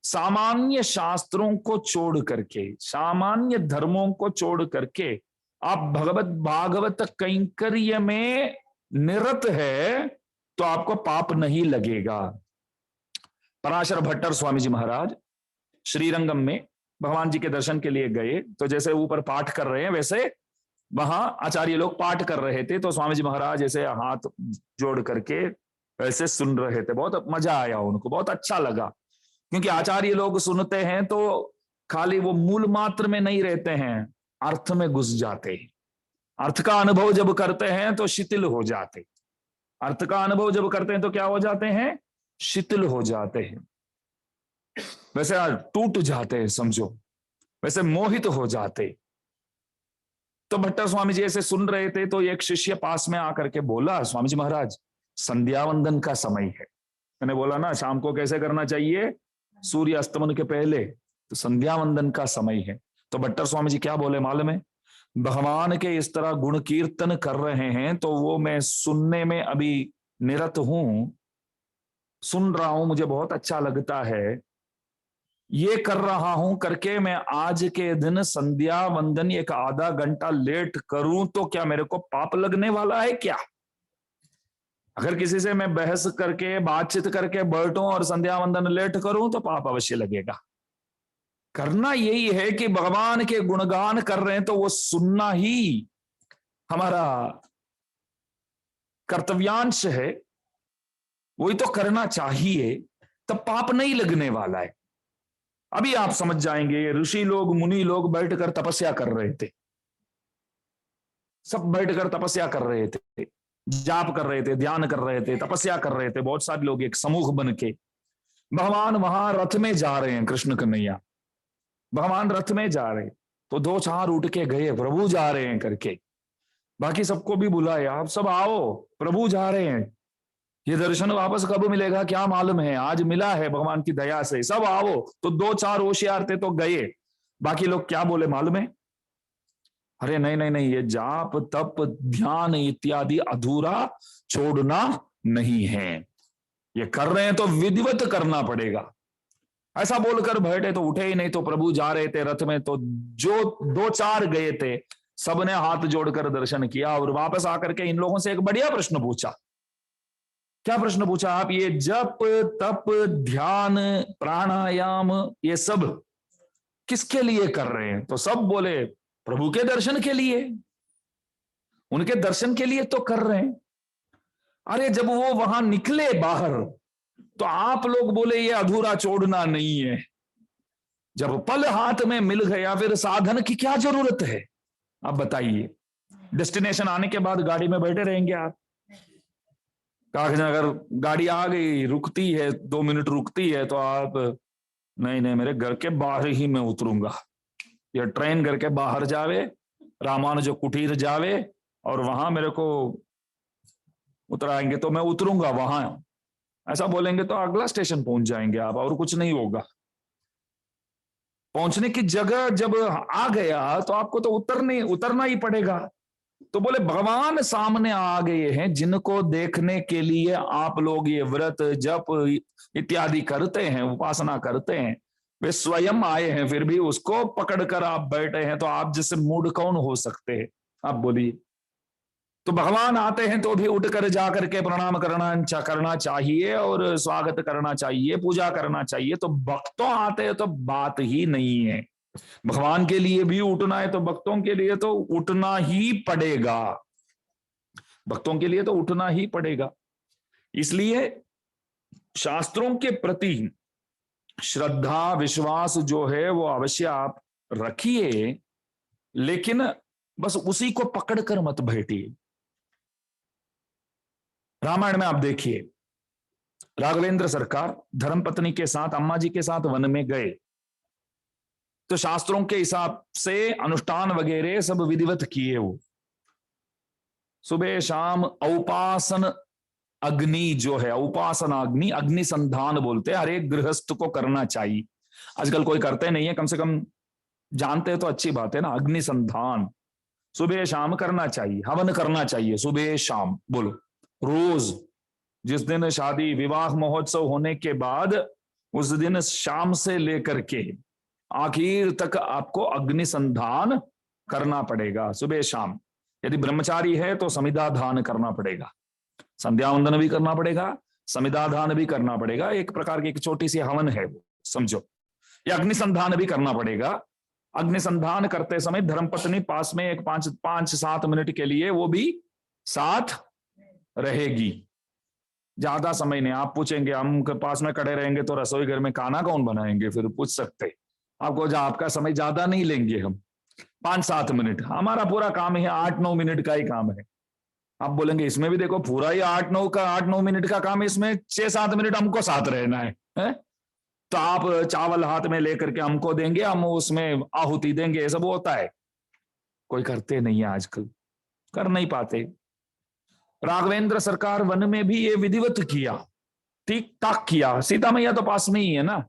सामान्य शास्त्रों को छोड़ करके, सामान्य धर्मों को छोड़ करके आप भगवत भागवत कैंकर्य में निरत है तो आपको पाप नहीं लगेगा। पराशर भट्टर स्वामी जी महाराज श्रीरंगम में भगवान जी के दर्शन के लिए गए, तो जैसे ऊपर पाठ कर रहे हैं वैसे वहां आचार्य लोग पाठ कर रहे थे, तो स्वामी जी महाराज ऐसे हाथ जोड़ करके ऐसे सुन रहे थे। बहुत मजा आया उनको, बहुत अच्छा लगा, क्योंकि आचार्य लोग सुनते हैं तो खाली वो मूल मात्र में नहीं रहते हैं, अर्थ में घुस जाते हैं। अर्थ का अनुभव जब करते हैं तो शिथिल हो जाते, अर्थ का अनुभव जब करते हैं तो क्या हो जाते हैं? शिथिल हो जाते हैं, वैसे टूट जाते हैं समझो, वैसे मोहित हो जाते। तो भट्टर स्वामी जी ऐसे सुन रहे थे तो एक शिष्य पास में आकर के बोला, स्वामी जी महाराज संध्या वंदन का समय है। मैंने बोला ना शाम को कैसे करना चाहिए? सूर्य अस्तमन के पहले, तो संध्या वंदन का समय है। तो भट्टर स्वामी जी क्या बोले मालूम है? भगवान के इस तरह गुण कीर्तन कर रहे हैं तो वो मैं सुनने में अभी निरत हूं, सुन रहा हूं, मुझे बहुत अच्छा लगता है, ये कर रहा हूं करके मैं आज के दिन संध्या वंदन एक आधा घंटा लेट करूं तो क्या मेरे को पाप लगने वाला है क्या? अगर किसी से मैं बहस करके बातचीत करके बैठूं और संध्या वंदन लेट करूं तो पाप अवश्य लगेगा। करना यही है कि भगवान के गुणगान कर रहे हैं तो वो सुनना ही हमारा कर्तव्यांश है, वही तो करना चाहिए, तब पाप नहीं लगने वाला है। अभी आप समझ जाएंगे, ये ऋषि लोग मुनि लोग बैठकर तपस्या कर रहे थे, सब बैठकर तपस्या कर रहे थे, जाप कर रहे थे, ध्यान कर रहे थे, तपस्या कर रहे थे, बहुत सारे लोग एक समूह बन के। भगवान वहां रथ में जा रहे हैं, कृष्ण कन्हैया भगवान रथ में जा रहे, तो दो चार उठ के गए, प्रभु जा रहे हैं करके, बाकी सबको भी बुलाया, आप सब आओ, प्रभु जा रहे हैं, ये दर्शन वापस कब मिलेगा क्या मालूम है, आज मिला है भगवान की दया से, सब आओ। तो दो चार होशियार थे तो गए, बाकी लोग क्या बोले मालूम है, अरे नहीं नहीं नहीं, ये जाप तप ध्यान इत्यादि अधूरा छोड़ना नहीं है, ये कर रहे हैं तो विधिवत करना पड़ेगा। ऐसा बोलकर बैठे तो उठे ही नहीं, तो प्रभु जा रहे थे रथ में, तो जो दो चार गए थे सबने हाथ जोड़कर दर्शन किया और वापस आकर के इन लोगों से एक बढ़िया प्रश्न पूछा। क्या प्रश्न पूछा, आप ये जप तप ध्यान प्राणायाम ये सब किसके लिए कर रहे हैं? तो सब बोले प्रभु के दर्शन के लिए, उनके दर्शन के लिए तो कर रहे हैं। अरे जब वो वहां निकले बाहर, तो आप लोग बोले ये अधूरा छोड़ना नहीं है। जब पल हाथ में मिल गया, फिर साधन की क्या जरूरत है? आप बताइए, डेस्टिनेशन आने के बाद गाड़ी में बैठे रहेंगे आप? अगर गाड़ी आ गई, रुकती है, 2 मिनट रुकती है, तो आप नहीं नहीं मेरे घर के बाहर ही मैं उतरूंगा, या ट्रेन घर के बाहर जावे, रामानुज कुटीर जावे और वहां मेरे को उतराएंगे तो मैं उतरूंगा वहां, ऐसा बोलेंगे तो अगला स्टेशन पहुंच जाएंगे आप, और कुछ नहीं होगा। पहुंचने की जगह जब आ गया तो आपको तो उतरना ही पड़ेगा। तो बोले भगवान सामने आ गए हैं, जिनको देखने के लिए आप लोग ये व्रत जप इत्यादि करते हैं, उपासना करते हैं, वे स्वयं आए हैं, फिर भी उसको पकड़कर आप बैठे हैं, तो आप जैसे मूड कौन हो सकते हैं? आप बोलिए। तो भगवान आते हैं तो भी उठकर जाकर के प्रणाम करना चाहिए और स्वागत करना चाहिए, पूजा करना चाहिए। तो भक्तों आते हैं तो बात ही नहीं है, भगवान के लिए भी उठना है तो भक्तों के लिए तो उठना ही पड़ेगा, भक्तों के लिए तो उठना ही पड़ेगा। इसलिए शास्त्रों के प्रति श्रद्धा विश्वास जो है वो अवश्य आप रखिए, लेकिन बस उसी को पकड़कर मत बैठिए। रामायण में आप देखिए, राघवेंद्र सरकार धर्मपत्नी के साथ, अम्मा जी के साथ वन में गए, तो शास्त्रों के हिसाब से अनुष्ठान वगैरह सब विधिवत किए, वो सुबह शाम औपासन अग्नि जो है, उपासना अग्नि, अग्नि संधान बोलते हैं, हर एक गृहस्थ को करना चाहिए। आजकल कोई करते नहीं है, कम से कम जानते हैं तो अच्छी बात है ना। अग्नि संधान सुबह शाम करना चाहिए, हवन करना चाहिए सुबह शाम, बोलो रोज। जिस दिन शादी विवाह महोत्सव होने के बाद, उस दिन शाम से लेकर के आखिर तक आपको अग्नि संधान करना पड़ेगा, सुबह शाम। यदि ब्रह्मचारी है तो समिधाधान करना पड़ेगा, संध्या वंदन भी करना पड़ेगा, समिधाधान भी करना पड़ेगा, एक प्रकार की एक छोटी सी हवन है वो, समझो। या अग्निसंधान भी करना पड़ेगा। अग्निसंधान करते समय धर्मपत्नी पास में एक 5-7 मिनट के लिए वो भी साथ रहेगी, ज्यादा समय नहीं। आप पूछेंगे हम पास में खड़े रहेंगे तो रसोई घर में खाना कौन बनाएंगे, फिर पूछ सकते आपको, आपका समय ज्यादा नहीं लेंगे हम, 5-7 मिनट, हमारा पूरा काम है 8-9 मिनट का ही काम है। आप बोलेंगे इसमें भी देखो पूरा ही 8-9 मिनट का काम है, इसमें 6-7 मिनट हमको साथ रहना है? तो आप चावल हाथ में लेकर के हमको देंगे, हम उसमें आहुति देंगे, ये सब होता है? कोई करते नहीं है आजकल, कर नहीं पाते। राघवेंद्र सरकार वन में भी ये विधिवत किया, ठीक ठाक किया। सीता मैया तो पास में ही है ना,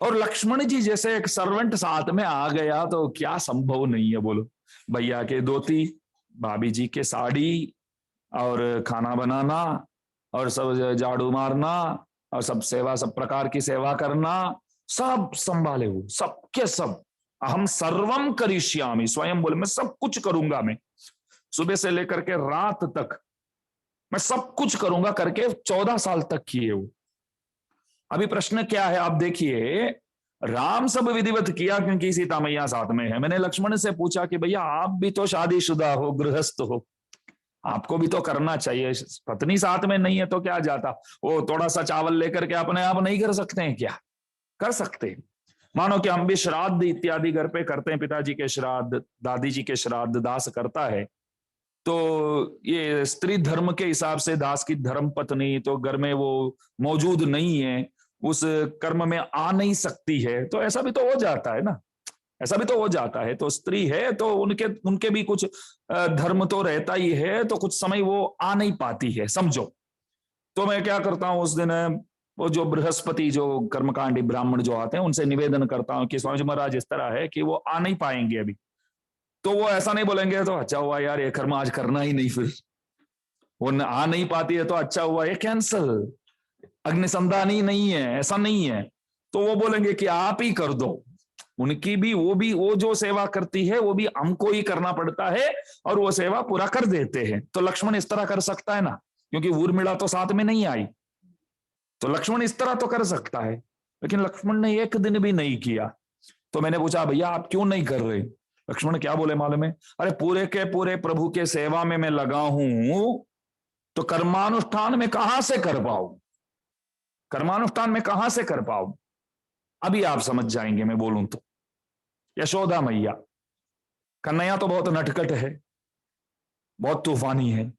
और लक्ष्मण जी जैसे एक सर्वेंट साथ में आ गया तो क्या संभव नहीं है, बोलो। भैया के धोती, भाभी जी के साड़ी, और खाना बनाना, और सब झाड़ू मारना, और सब सेवा, सब प्रकार की सेवा करना, सब संभाले वो, सबके सब। अहम सर्वम करिष्यामि, स्वयं बोले मैं सब कुछ करूंगा, मैं सुबह से लेकर के रात तक मैं सब कुछ करूंगा करके 14 साल तक किए वो। अभी प्रश्न क्या है, आप देखिए, राम सब विधिवत किया क्योंकि सीता मैया साथ में है। मैंने लक्ष्मण से पूछा कि भैया आप भी तो शादीशुदा हो, गृहस्थ हो, आपको भी तो करना चाहिए। पत्नी साथ में नहीं है तो क्या जाता, वो थोड़ा सा चावल लेकर के अपने आप नहीं कर सकते हैं क्या? कर सकते हैं। मानो कि हम भी श्राद्ध इत्यादि घर पे करते हैं, पिताजी के श्राद्ध, दादी जी के श्राद्ध दास करता है, तो ये स्त्री धर्म के हिसाब से दास की धर्म पत्नी तो घर में वो मौजूद नहीं है, उस कर्म में आ नहीं सकती है, तो ऐसा भी तो हो जाता है ना, ऐसा भी तो हो जाता है। तो स्त्री है तो उनके उनके भी कुछ धर्म तो रहता ही है, तो कुछ समय वो आ नहीं पाती है, समझो। तो मैं क्या करता हूं उस दिन, वो जो बृहस्पति जो कर्मकांडी ब्राह्मण जो आते हैं उनसे निवेदन करता हूं कि स्वामी जी महाराज इस तरह है कि वो आ नहीं पाएंगे अभी। तो वो ऐसा नहीं बोलेंगे तो अच्छा हुआ यार, ये कर्म आज करना ही नहीं, फिर वो आ नहीं पाती है तो अच्छा हुआ ये कैंसल, अग्निसंधान ही नहीं है, ऐसा नहीं है। तो वो बोलेंगे कि आप ही कर दो। उनकी भी वो जो सेवा करती है वो भी हमको ही करना पड़ता है, और वो सेवा पूरा कर देते हैं। तो लक्ष्मण इस तरह कर सकता है ना, क्योंकि उर्मिला तो साथ में नहीं आई, तो लक्ष्मण इस तरह तो कर सकता है, लेकिन लक्ष्मण ने एक दिन भी नहीं किया। तो मैंने पूछा भैया आप क्यों नहीं कर रहे? लक्ष्मण क्या बोले मालूम है? अरे पूरे के पूरे प्रभु के सेवा में मैं लगा हूं, तो कर्मानुष्ठान में कहां से कर पाऊं, कर्मानुष्ठान में कहां से कर पाऊं? अभी आप समझ जाएंगे मैं बोलूं तो। यशोदा मैया, कन्हैया तो बहुत नटखट है, बहुत तूफानी है,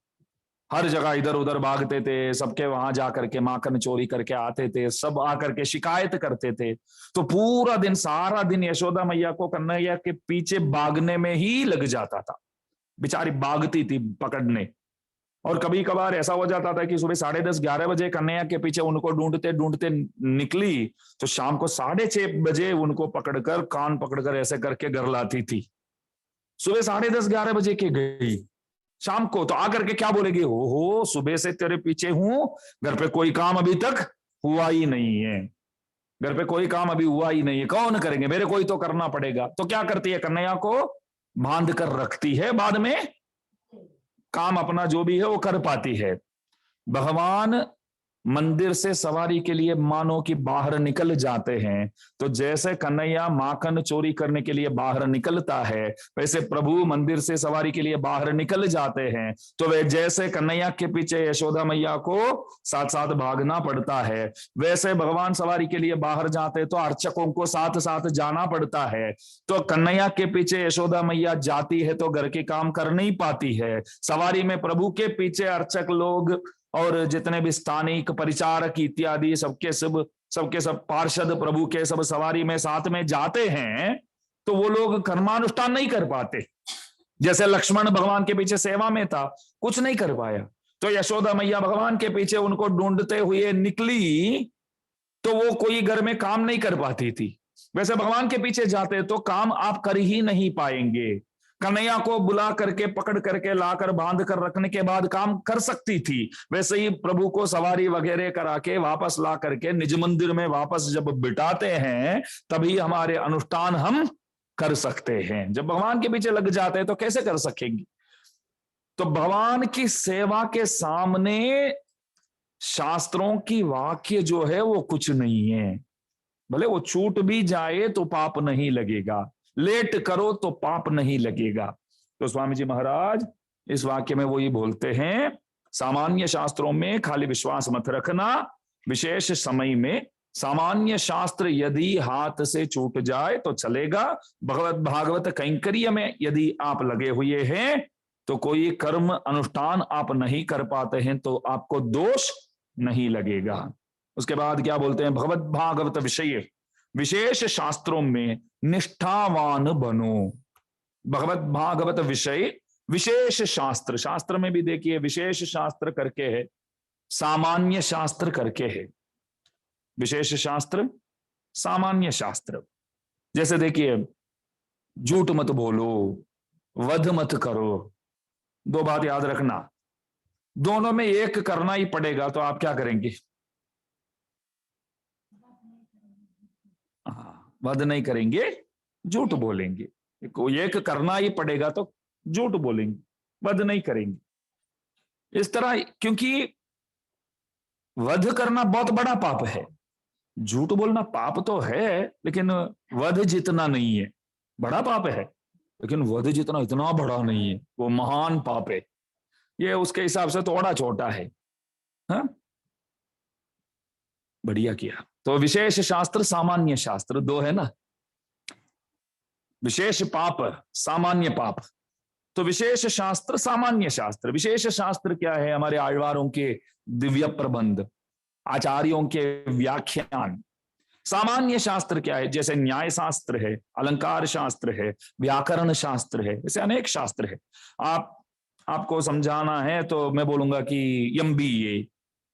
हर जगह इधर उधर भागते थे, सबके वहां जाकर के माखन चोरी करके आते थे, सब आकर के शिकायत करते थे। तो पूरा दिन सारा दिन यशोदा मैया को कन्हैया के पीछे भागने में ही लग जाता था, बेचारी भागती थी पकड़ने। और कभी कभार ऐसा हो जाता था कि सुबह 10:30-11 बजे कन्हैया के पीछे उनको ढूंढते ढूंढते निकली, तो शाम को 6:30 बजे उनको पकड़कर कान पकड़कर ऐसे करके घर लाती थी। सुबह 10:30-11 बजे के गई, शाम को तो आकर के क्या बोलेगी, हो सुबह से तेरे पीछे हूं, घर पे कोई काम अभी तक हुआ ही नहीं है, घर पे कोई काम अभी हुआ ही नहीं है, कौन करेंगे, मेरे कोई तो करना पड़ेगा। तो क्या करती है, कन्हैया को बांध कर रखती है, बाद में काम अपना जो भी है वो कर पाती है। भगवान मंदिर से सवारी के लिए मानो कि बाहर निकल जाते हैं, तो जैसे कन्हैया माखन चोरी करने के लिए बाहर निकलता है, वैसे प्रभु मंदिर से सवारी के लिए बाहर निकल जाते हैं। तो वे जैसे कन्हैया के पीछे यशोदा मैया को साथ साथ भागना पड़ता है, वैसे भगवान सवारी के लिए बाहर जाते तो अर्चकों को साथ साथ जाना पड़ता है। तो कन्हैया के पीछे यशोदा मैया जाती है तो घर के काम कर नहीं पाती है, सवारी में प्रभु के पीछे अर्चक लोग और जितने भी स्थानिक परिचारक इत्यादि सबके सब पार्षद प्रभु के सब सवारी में साथ में जाते हैं, तो वो लोग कर्मानुष्ठान नहीं कर पाते। जैसे लक्ष्मण भगवान के पीछे सेवा में था, कुछ नहीं कर पाया, तो यशोदा मैया भगवान के पीछे उनको ढूंढते हुए निकली, तो वो कोई घर में काम नहीं कर पाती थी। वैसे भगवान के पीछे जाते तो काम आप कर ही नहीं पाएंगे। कन्हैया को बुला करके पकड़ करके लाकर बांध कर रखने के बाद काम कर सकती थी, वैसे ही प्रभु को सवारी वगैरह करा के वापस ला करके निज मंदिर में वापस जब बिठाते हैं, तभी हमारे अनुष्ठान हम कर सकते हैं। जब भगवान के पीछे लग जाते हैं तो कैसे कर सकेंगे? तो भगवान की सेवा के सामने शास्त्रों की वाक्य जो है वो कुछ नहीं है। भले वो छूट भी जाए तो पाप नहीं लगेगा, लेट करो तो पाप नहीं लगेगा। तो स्वामी जी महाराज इस वाक्य में वो ये बोलते हैं, सामान्य शास्त्रों में खाली विश्वास मत रखना, विशेष समय में सामान्य शास्त्र यदि हाथ से छूट जाए तो चलेगा। भगवत भागवत कैंकर्य में यदि आप लगे हुए हैं तो कोई कर्म अनुष्ठान आप नहीं कर पाते हैं तो आपको दोष नहीं लगेगा। उसके बाद क्या बोलते हैं, भगवत भागवत विषय विशेष शास्त्रों में निष्ठावान बनो। भगवत भागवत विषय विशेष शास्त्र, शास्त्र में भी देखिए विशेष शास्त्र करके है, सामान्य शास्त्र करके है। विशेष शास्त्र, सामान्य शास्त्र। जैसे देखिए, झूठ मत बोलो, वध मत करो, दो बात याद रखना, दोनों में एक करना ही पड़ेगा, तो आप क्या करेंगे? वध नहीं करेंगे, झूठ बोलेंगे। एक करना ही पड़ेगा तो झूठ बोलेंगे, वध नहीं करेंगे। इस तरह, क्योंकि वध करना बहुत बड़ा पाप है, झूठ बोलना पाप तो है लेकिन वध जितना नहीं है। बड़ा पाप है लेकिन वध जितना इतना बड़ा नहीं है, वो महान पाप है। ये उसके हिसाब से थोड़ा छोटा है। हाँ, बढ़िया किया। तो विशेष शास्त्र सामान्य शास्त्र दो है ना, विशेष पाप सामान्य पाप। तो विशेष शास्त्र सामान्य शास्त्र, विशेष शास्त्र क्या है? हमारे आழ்वारों के दिव्य प्रबंध, आचार्यों के व्याख्यान। सामान्य शास्त्र क्या है? जैसे न्याय शास्त्र है, अलंकार शास्त्र है, व्याकरण शास्त्र है, ऐसे अनेक शास्त्र है। आपको समझाना है तो मैं बोलूंगा कि MBA,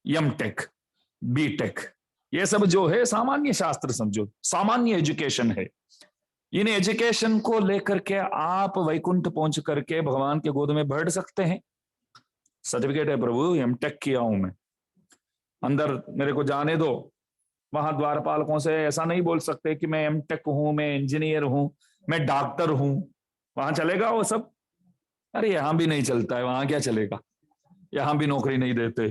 M.Tech, B.Tech, ये सब जो है सामान्य शास्त्र समझो, सामान्य एजुकेशन है। इन एजुकेशन को लेकर के आप वैकुंठ पहुंच करके भगवान के गोद में बैठ सकते हैं। सर्टिफिकेट है प्रभु, M.Tech किया हूं मैं, अंदर मेरे को जाने दो। वहां द्वारपालकों से ऐसा नहीं बोल सकते कि मैं M.Tech हूं, मैं इंजीनियर हूं, मैं डॉक्टर हूं। वहां चलेगा वो सब? अरे यहां भी नहीं चलता है, वहां क्या चलेगा? यहां भी नौकरी नहीं देते।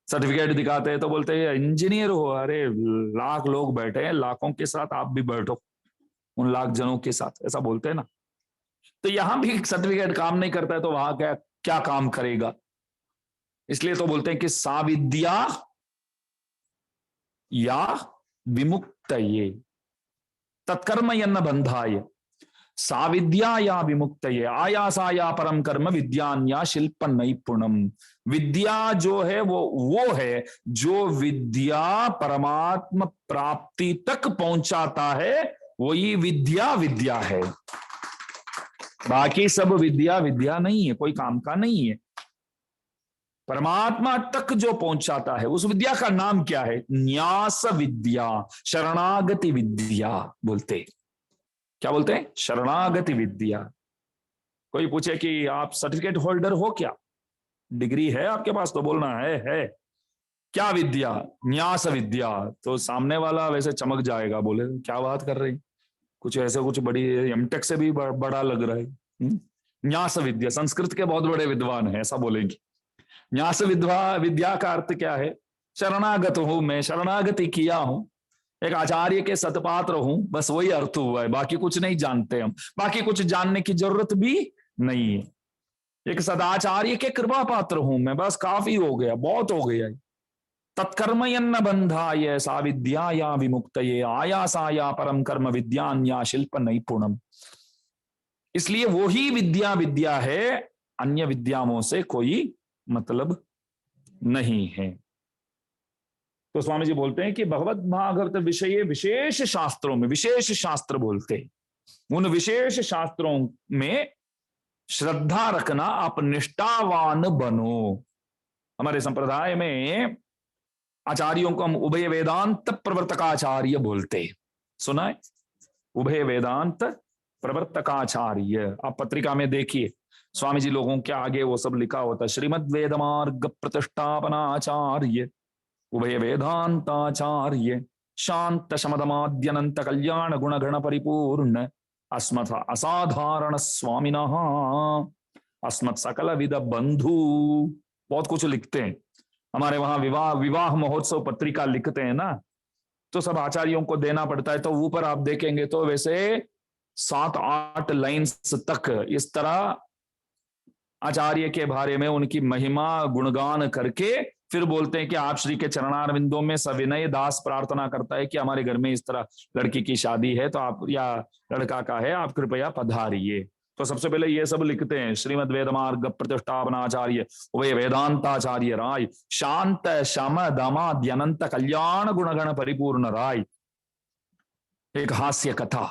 सर्टिफिकेट दिखाते हैं तो बोलते हैं इंजीनियर हो। अरे लाख लोग बैठे हैं, लाखों के साथ आप भी बैठो, उन लाख जनों के साथ, ऐसा बोलते हैं ना। तो यहां भी सर्टिफिकेट काम नहीं करता है तो वहां क्या क्या काम करेगा? इसलिए तो बोलते हैं कि साविद्या या विमुक्तये तत्कर्म यन्न बंधाय, साविद्या या विमुक्तये आयासाया परम कर्म विद्यान्या शिल्प नैपुणम। विद्या जो है वो है जो विद्या परमात्म प्राप्ति तक पहुंचाता है, वही विद्या विद्या है। बाकी सब विद्या विद्या नहीं है, कोई काम का नहीं है। परमात्मा तक जो पहुंचाता है उस विद्या का नाम क्या है? न्यास विद्या, शरणागति विद्या बोलते। क्या बोलते हैं? शरणागति विद्या। कोई पूछे कि आप सर्टिफिकेट होल्डर हो क्या, डिग्री है आपके पास, तो बोलना है। क्या विद्या? न्यास विद्या। तो सामने वाला वैसे चमक जाएगा, बोले क्या बात कर रही, कुछ ऐसे कुछ बड़ी M.Tech से भी बड़ा लग रहा है। न्यास विद्या, संस्कृत के बहुत बड़े विद्वान है ऐसा बोलेंगे। न्यास विद्या का अर्थ क्या है? शरणागत हूं मैं, शरणागति किया हूं, एक आचार्य के सतपात्र हूं, बस वही अर्थ हुआ है। बाकी कुछ नहीं जानते हम, बाकी कुछ जानने की जरूरत भी नहीं है। एक सदाचार्य के कृपा पात्र हूं मैं, बस काफी हो गया, बहुत हो गया। तत्कर्म यन्न बंधाय सा विद्या या विमुक्तये आयासाया परम कर्म विद्यान्या शिल्प नैपुणम। इसलिए वो ही विद्या विद्या है, अन्य विद्याओं से कोई मतलब नहीं है। तो स्वामी जी बोलते हैं कि भगवत भागवत विषय विशेष शास्त्रों में, विशेष शास्त्र बोलते हैं, उन विशेष शास्त्रों में श्रद्धा रखना, आप निष्ठावान बनो। हमारे संप्रदाय में आचार्यों को हम उभय वेदांत प्रवर्तकाचार्य बोलते, सुना है? उभय वेदांत प्रवर्तकाचार्य। आप पत्रिका में देखिए स्वामी जी लोगों के आगे वो सब लिखा होता है, श्रीमद वेद मार्ग प्रतिष्ठापनाचार्य, उभय वेदांताचार्य, शांत शमदमाद्यनंत कल्याण गुणगण परिपूर्ण अस्मत् असाधारण स्वामिनः अस्मत् सकल विद बंधु। बहुत कुछ लिखते हैं। हमारे वहां विवाह महोत्सव पत्रिका लिखते हैं ना, तो सब आचार्यों को देना पड़ता है। तो ऊपर आप देखेंगे तो वैसे 7-8 लाइन्स तक इस तरह आचार्य के बारे में उनकी महिमा गुणगान करके फिर बोलते हैं कि आप श्री के चरणारविंदों में सविनय दास प्रार्थना करता है कि हमारे घर में इस तरह लड़की की शादी है तो आप, या लड़का का है, आप कृपया पधारिए। तो सबसे पहले ये सब लिखते हैं, श्रीमद वेद मार्ग प्रतिष्ठापनाचार्य वे वेदांताचार्य राय, शांत शम दमाद्य अनंत कल्याण गुणगण परिपूर्ण राय। एक हास्य कथा,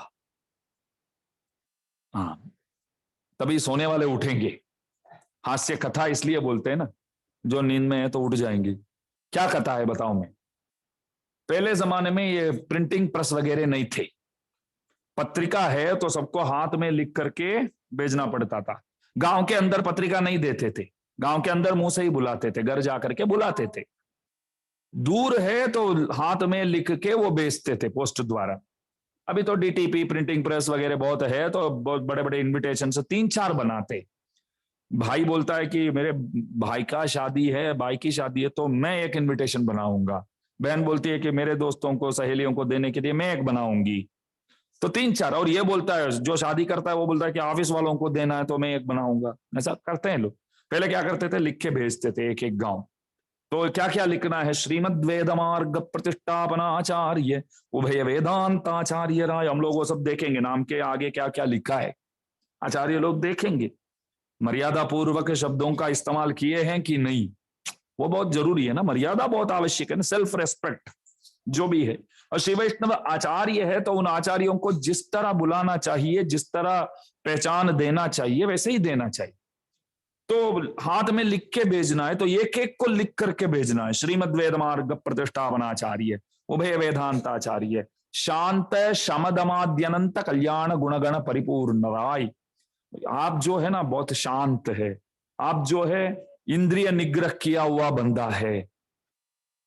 हाँ तभी सोने वाले उठेंगे। हास्य कथा इसलिए बोलते हैं ना, जो नींद में है तो उठ जाएंगे। क्या कथा है बताओ मैं? पहले जमाने में ये प्रिंटिंग प्रेस वगैरह नहीं थे, पत्रिका है तो सबको हाथ में लिख करके भेजना पड़ता था। गांव के अंदर पत्रिका नहीं देते थे, गांव के अंदर मुंह से ही बुलाते थे, घर जाकर के बुलाते थे। दूर है तो हाथ में लिख के वो भेजते थे पोस्ट द्वारा। अभी तो DTP प्रिंटिंग प्रेस वगैरह बहुत है, तो बहुत बड़े बड़े इन्विटेशन से 3-4 बनाते। भाई बोलता है कि मेरे भाई का शादी है, भाई की शादी है, तो मैं एक इनविटेशन बनाऊंगा। बहन बोलती है कि मेरे दोस्तों को सहेलियों को देने के लिए मैं एक बनाऊंगी। तो 3-4, और ये बोलता है जो शादी करता है वो बोलता है कि ऑफिस वालों को देना है तो मैं एक बनाऊंगा। ऐसा करते हैं लोग। पहले क्या करते थे, लिख के भेजते थे एक एक गांव। तो क्या क्या लिखना है, श्रीमद वेद मार्ग प्रतिष्ठापनाचार्य उभय वेदांताचार्य राय, हम लोग वो सब देखेंगे, नाम के आगे क्या क्या लिखा है आचार्य लोग देखेंगे। मर्यादा पूर्वक शब्दों का इस्तेमाल किए हैं कि नहीं, वो बहुत जरूरी है ना, मर्यादा बहुत आवश्यक है ना, सेल्फ रेस्पेक्ट जो भी है। और श्री वैष्णव आचार्य है तो उन आचार्यों को जिस तरह बुलाना चाहिए, जिस तरह पहचान देना चाहिए, वैसे ही देना चाहिए। तो हाथ में लिख के भेजना है तो एक एक को लिख करके भेजना है। श्रीमद वेद मार्ग प्रतिष्ठापनाचार्य उभय वेदांताचार्य शांत शमदमाद्यनंत कल्याण गुणगण परिपूर्ण राय। आप जो है ना बहुत शांत है, आप जो है इंद्रिय निग्रह किया हुआ बंदा है,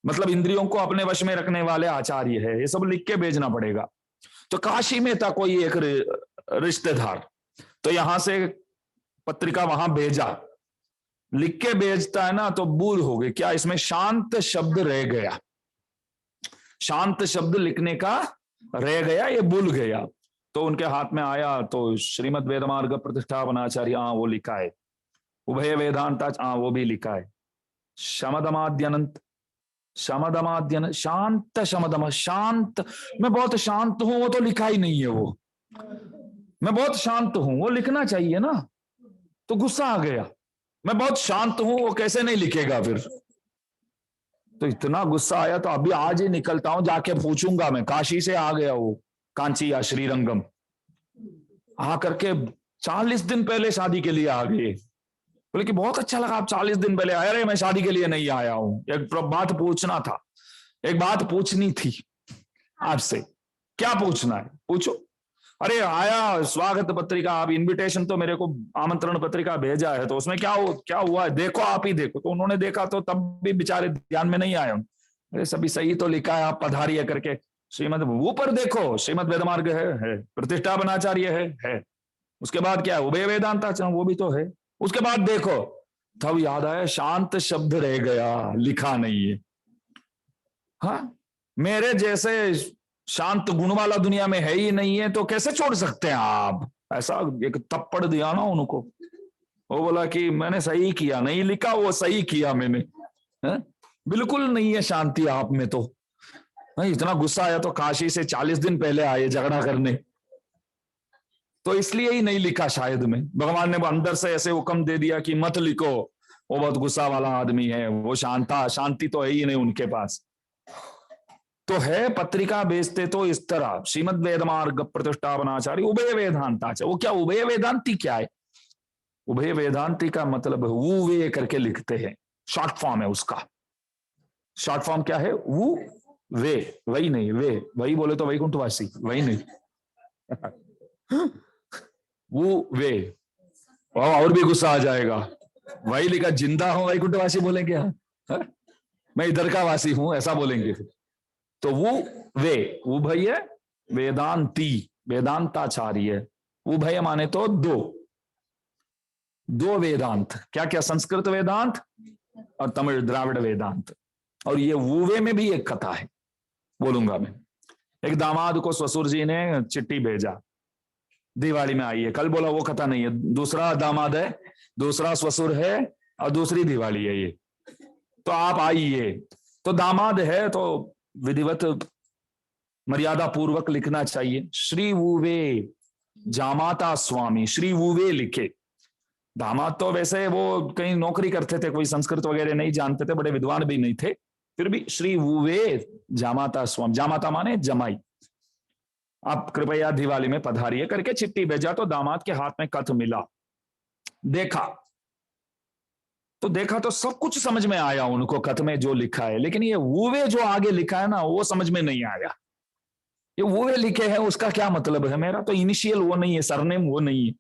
मतलब इंद्रियों को अपने वश में रखने वाले आचार्य है, ये सब लिख के भेजना पड़ेगा। तो काशी में था कोई एक रिश्तेदार, तो यहां से पत्रिका वहां भेजा, लिख के भेजता है ना तो भूल हो गई, क्या इसमें शांत शब्द रह गया, शांत शब्द लिखने का रह गया, ये भूल गया। तो उनके हाथ में आया तो श्रीमद वेद मार्ग प्रतिष्ठापनाचार्य, हाँ वो लिखा है, उभय वेदांता, हाँ वो भी लिखा है, शमदमाद्यनंत, शमदमाद्यन शांत शमदम, शांत, मैं बहुत शांत हूं, वो तो लिखा ही नहीं है, वो मैं बहुत शांत हूं वो लिखना चाहिए ना। तो गुस्सा आ गया, मैं बहुत शांत हूं वो कैसे नहीं लिखेगा फिर। तो इतना गुस्सा आया तो अभी आज ही निकलता हूं, जाके पूछूंगा, मैं काशी से आ गया वो, कांची या श्रीरंगम, आ करके 40 दिन पहले शादी के लिए आ गए। बोले कि बहुत अच्छा लगा आप 40 दिन पहले आए। अरे मैं शादी के लिए नहीं आया हूं, एक बात पूछना था, एक बात पूछनी थी आपसे। क्या पूछना है, पूछो। अरे आया स्वागत पत्रिका, आप इनविटेशन तो मेरे को आमंत्रण पत्रिका भेजा है, तो उसमें क्या हुआ है, देखो आप ही देखो। तो उन्होंने देखा तो तब भी बेचारे ध्यान में नहीं आया। अरे सभी सही तो लिखा है, आप पधारिए करके, श्रीमद ऊपर देखो, श्रीमद वेद मार्ग है, प्रतिष्ठापनाचार्य है, उसके बाद क्या है, उभय वेदांताचार्य वो भी तो है, उसके बाद देखो। तब याद आया शांत शब्द रह गया, लिखा नहीं है। हाँ, मेरे जैसे शांत गुण वाला दुनिया में है ही नहीं है, तो कैसे छोड़ सकते हैं आप। ऐसा एक थप्पड़ दिया ना उनको, वो बोला कि मैंने सही किया, नहीं लिखा वो सही किया मैंने, है? बिल्कुल नहीं है शांति आप में तो। इतना गुस्सा आया तो काशी से 40 दिन पहले आए झगड़ा करने, तो इसलिए ही नहीं लिखा शायद में। भगवान ने अंदर से ऐसे हुक्म दे दिया कि मत लिखो, वो बहुत गुस्सा वाला आदमी है, वो शांति तो है ही नहीं उनके पास। तो है पत्रिका भेजते तो इस तरह, श्रीमद वेद मार्ग प्रतिष्ठापनाचार्य उभय वेदांताचार्य। वो क्या उभय वेदांती क्या है, उभय वेदांती का मतलब वो वे करके लिखते हैं, शॉर्ट फॉर्म है उसका। शॉर्ट फॉर्म क्या है, वो वे, वही नहीं, वे वही बोले तो वैकुंठवासी, वही नहीं वो वे, और भी गुस्सा आ जाएगा, वही लिखा जिंदा हूं वैकुंठवासी बोलेंगे, हाँ मैं इधर का वासी हूं ऐसा बोलेंगे। तो वो वे उभय वेदांती, वेदांताचार्य, उभय माने तो दो वेदांत, क्या क्या, संस्कृत वेदांत और तमिल द्राविड़ वेदांत। और ये वुवे में भी एक कथा है, बोलूंगा मैं। एक दामाद को ससुर जी ने चिट्ठी भेजा, दिवाली में आई है, कल बोला वो कथा नहीं है, दूसरा दामाद है, दूसरा ससुर है और दूसरी दिवाली है ये, तो आप आइए। तो दामाद है तो विधिवत मर्यादा पूर्वक लिखना चाहिए, श्री वुवे जामाता स्वामी, श्री वुवे लिखे। दामाद तो वैसे वो कहीं नौकरी करते थे, कोई संस्कृत वगैरह नहीं जानते थे, बड़े विद्वान भी नहीं थे, फिर भी श्री वुवे जामाता स्वामी, जामाता माने जमाई, आप कृपया दिवाली में पधारिए करके चिट्ठी भेजा। तो दामाद के हाथ में खत मिला, देखा तो सब कुछ समझ में आया उनको खत में जो लिखा है, लेकिन ये वुवे जो आगे लिखा है ना वो समझ में नहीं आया। ये वुवे लिखे हैं उसका क्या मतलब है, मेरा तो इनिशियल वो नहीं है, सरनेम वो नहीं है,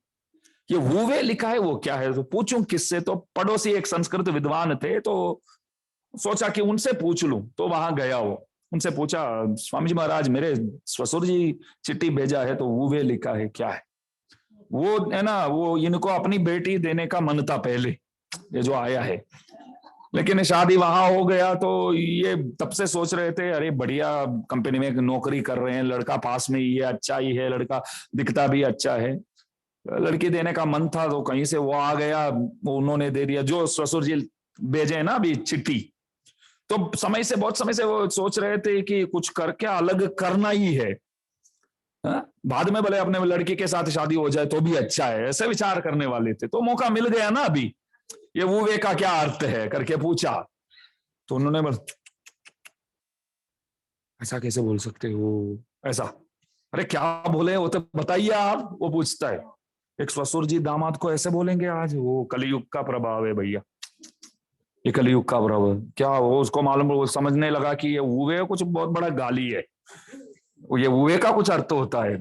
ये वुवे लिखा है वो क्या है। तो पूछूं किससे, तो पड़ोसी एक संस्कृत विद्वान थे, तो सोचा कि उनसे पूछ लूं, तो वहां गया, वो उनसे पूछा, स्वामी जी महाराज मेरे ससुर जी चिट्ठी भेजा है तो वुवे लिखा है क्या है। वो है ना, वो इनको अपनी बेटी देने का मन था पहले, ये जो आया है, लेकिन शादी वहां हो गया तो ये तब से सोच रहे थे, अरे बढ़िया कंपनी में नौकरी कर रहे हैं, लड़का पास में ही है, अच्छा ही है लड़का, दिखता भी अच्छा है, लड़की देने का मन था तो कहीं से वो आ गया, वो उन्होंने दे दिया। जो ससुर जी भेजे ना अभी चिट्ठी, तो समय से, बहुत समय से वो सोच रहे थे कि कुछ करके अलग करना ही है। बाद में भले अपने लड़की के साथ शादी हो जाए तो भी अच्छा है, ऐसे विचार करने वाले थे। तो मौका मिल गया ना अभी, ये वुवे का क्या अर्थ है करके पूछा, तो उन्होंने बोला ऐसा कैसे बोल सकते हो ऐसा। अरे क्या बोले वो तो बताइए आप, वो पूछता है। एक ससुर जी दामाद को ऐसे बोलेंगे आज? वो कलयुग का प्रभाव है भैया, ये कलयुग का प्रभाव है। क्या वो उसको मालूम, वो समझने लगा कि ये वुवे कुछ बहुत बड़ा गाली है। ये वुवे का कुछ अर्थ होता है,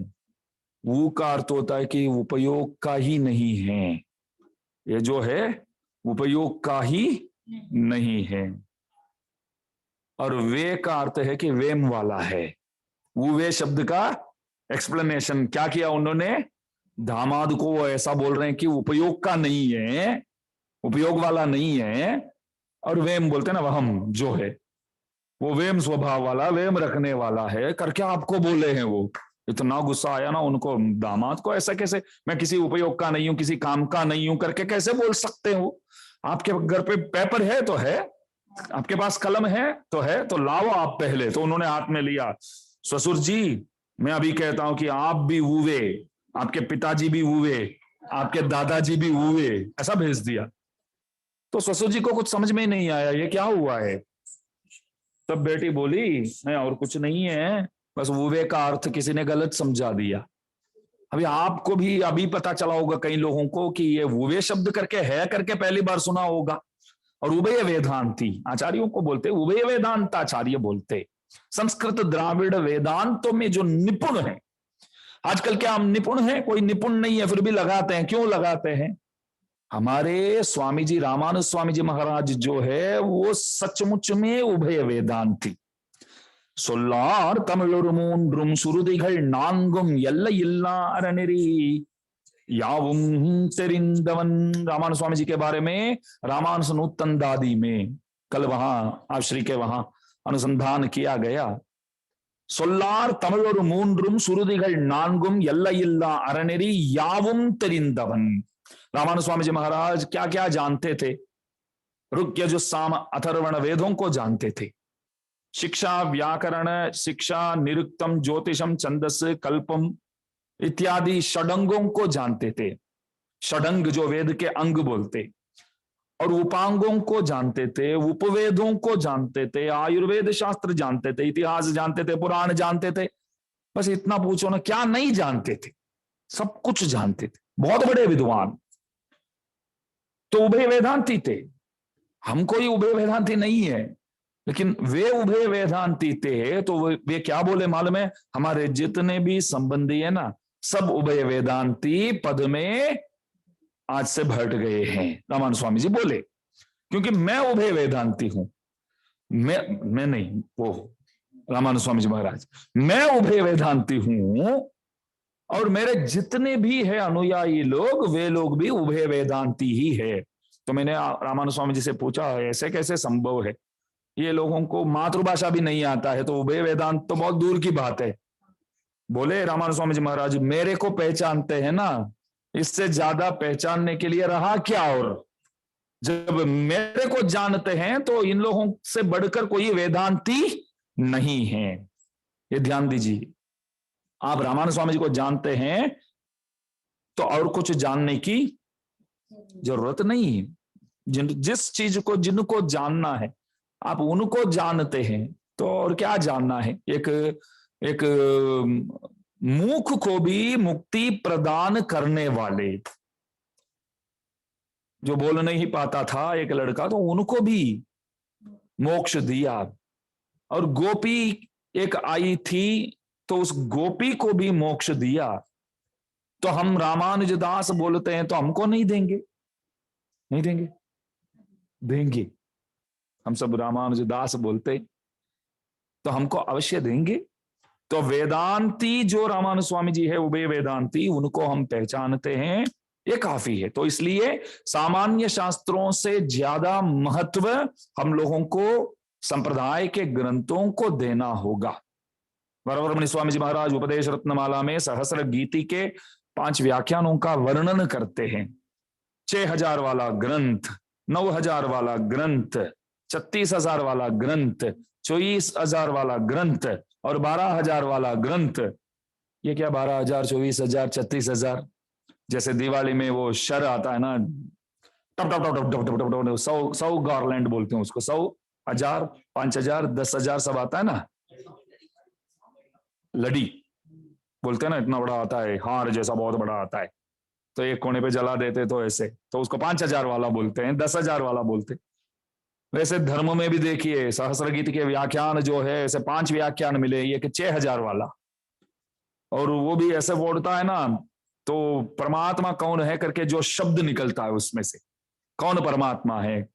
वु का अर्थ होता है कि उपयोग का ही नहीं है, ये जो है उपयोग का ही नहीं है। और वे का अर्थ है कि वेम वाला है। वे शब्द का एक्सप्लेनेशन क्या किया उन्होंने? दामाद को वो ऐसा बोल रहे हैं कि उपयोग का नहीं है, उपयोग वाला नहीं है। और वेम बोलते हैं ना, वहम जो है वो वेम स्वभाव वाला, वेम रखने वाला है करके आपको बोले हैं। वो इतना गुस्सा आया ना उनको, दामाद को ऐसा कैसे, मैं किसी उपयोग का नहीं हूं, किसी काम का नहीं हूं करके कैसे बोल सकते हो? आपके घर पे पेपर है तो है, आपके पास कलम है तो लाओ आप पहले। तो उन्होंने हाथ में लिया। ससुर जी मैं अभी कहता हूं कि आप भी हुए, आपके पिताजी भी हुए, आपके दादाजी भी हुए, ऐसा भेज दिया। तो ससुर जी को कुछ समझ में नहीं आया, ये क्या हुआ है। तब बेटी बोली नहीं और कुछ नहीं है, बस वुवे का अर्थ किसी ने गलत समझा दिया। अभी आपको भी अभी पता चला होगा कई लोगों को कि ये वुवे शब्द करके है करके पहली बार सुना होगा। और उभय वेदांती आचार्यों को बोलते, उभय वेदांत आचार्य बोलते। संस्कृत द्राविड़ वेदांतों में जो निपुण है, आजकल क्या हम निपुण हैं? कोई निपुण नहीं है, फिर भी लगाते हैं। क्यों लगाते हैं? हमारे स्वामी जी रामानुज स्वामी जी महाराज जो है वो सचमुच में उभय वेदांती। சொல்லார் தமிழொரு மூன்றும் சுருதிகள் நான்கும் எல்லை இல்லா அறநெறி यावुम तेरिंदवन। रामानुज स्वामी जी के बारे में रामानुज नूतन दादी में कल वहां आप श्री के वहां अनुसंधान किया गया। சொல்லார் தமிழொரு மூன்றும் சுருதிகள் நான்கும் எல்லையில்லா அறநெறி யாவும் தெரிந்தவன்। रामानुज स्वामी जी महाराज क्या क्या जानते थे? ऋग यजुः साम अथर्वण वेदों को जानते थे। शिक्षा व्याकरण शिक्षा निरुक्तम ज्योतिषम छंदस कल्पम इत्यादि षडंगों को जानते थे। षडंग जो वेद के अंग बोलते। और उपांगों को जानते थे, उपवेदों को जानते थे, आयुर्वेद शास्त्र जानते थे, इतिहास जानते थे, पुराण जानते थे। बस इतना पूछो ना क्या नहीं जानते थे? सब कुछ जानते थे, बहुत बड़े विद्वान। तो उभय वेदांती थे। हम कोई उभय वेदांती नहीं है, लेकिन वे उभय वेदांती थे। तो वे क्या बोले मालूम है? हमारे जितने भी संबंधी है ना, सब उभय वेदांती पद में आज से भट गए हैं। रामानुज स्वामी जी बोले क्योंकि मैं उभय वेदांती हूं। मैं नहीं, वो रामानुज स्वामी जी महाराज, मैं उभय वेदांती हूं और मेरे जितने भी है अनुयायी लोग, वे लोग भी उभय वेदांती ही है। तो मैंने रामानुज स्वामी जी से पूछा ऐसे कैसे संभव है? ये लोगों को मातृभाषा भी नहीं आता है, तो उभय वेदांत तो बहुत दूर की बात है। बोले रामानुज स्वामी जी महाराज मेरे को पहचानते हैं ना, इससे ज्यादा पहचानने के लिए रहा क्या? और जब मेरे को जानते हैं तो इन लोगों से बढ़कर कोई वेदांती नहीं है। ये ध्यान दीजिए, आप रामानुज स्वामी जी को जानते हैं तो और कुछ जानने की जरूरत नहीं है। जिस चीज को जिनको जानना है आप उनको जानते हैं, तो और क्या जानना है? एक मूख को भी मुक्ति प्रदान करने वाले, जो बोल नहीं पाता था एक लड़का, तो उनको भी मोक्ष दिया। और गोपी एक आई थी तो उस गोपी को भी मोक्ष दिया। तो हम रामानुजदास बोलते हैं तो हमको नहीं देंगे? नहीं देंगे, देंगे। हम सब रामानुजदास बोलते तो हमको अवश्य देंगे। तो वेदांती जो रामानुज स्वामी जी है, उभय वेदांती, उनको हम पहचानते हैं, ये काफी है। तो इसलिए सामान्य शास्त्रों से ज्यादा महत्व हम लोगों को संप्रदाय के ग्रंथों को देना होगा। वरवरमणि स्वामी जी महाराज उपदेश रत्नमाला में सहस्र गीति के 5 व्याख्यानों का वर्णन करते हैं। 6000 वाला ग्रंथ, 9000 वाला ग्रंथ, 36,000 वाला ग्रंथ, 24,000 वाला ग्रंथ और 12,000 वाला ग्रंथ। ये क्या 12,000, 24,000, 36,000? जैसे दिवाली में वो शर आता है ना, टप टप टप टप टप टप टप टप, 100 गारलैंड बोलते हैं उसको, 100, 1000, 5,000, 10,000 सब आता है ना। लड़ी बोलते हैं ना, इतना बड़ा आता है, हार जैसा बहुत बड़ा आता है, तो एक कोने पे जला देते तो ऐसे, तो उसको 5,000 वाला बोलते हैं, 10,000 वाला बोलते हैं। वैसे धर्म में भी देखिए सहस्त्र गीत के व्याख्यान जो है, ऐसे 5 व्याख्यान मिले, ये कि 6,000 वाला, और वो भी ऐसे बोलता है ना, तो परमात्मा कौन है करके जो शब्द निकलता है उसमें से, कौन परमात्मा है।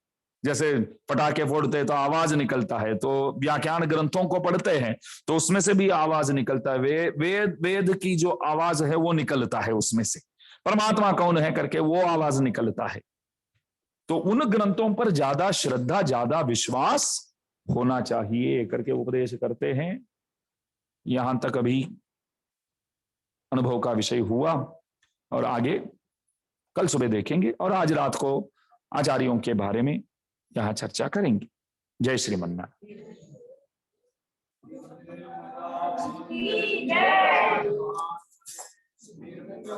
जैसे पटाखे फोड़ते तो आवाज निकलता है, तो व्याख्यान ग्रंथों को पढ़ते हैं तो उसमें से भी आवाज निकलता है, वेद वेद की जो आवाज है वो निकलता है उसमें से, परमात्मा कौन है करके वो आवाज निकलता है। तो उन ग्रंथों पर ज्यादा श्रद्धा, ज्यादा विश्वास होना चाहिए करके उपदेश करते हैं। यहां तक अभी अनुभव का विषय हुआ, और आगे कल सुबह देखेंगे, और आज रात को आचार्यों के बारे में यहां चर्चा करेंगे। जय श्रीमन्नारायण।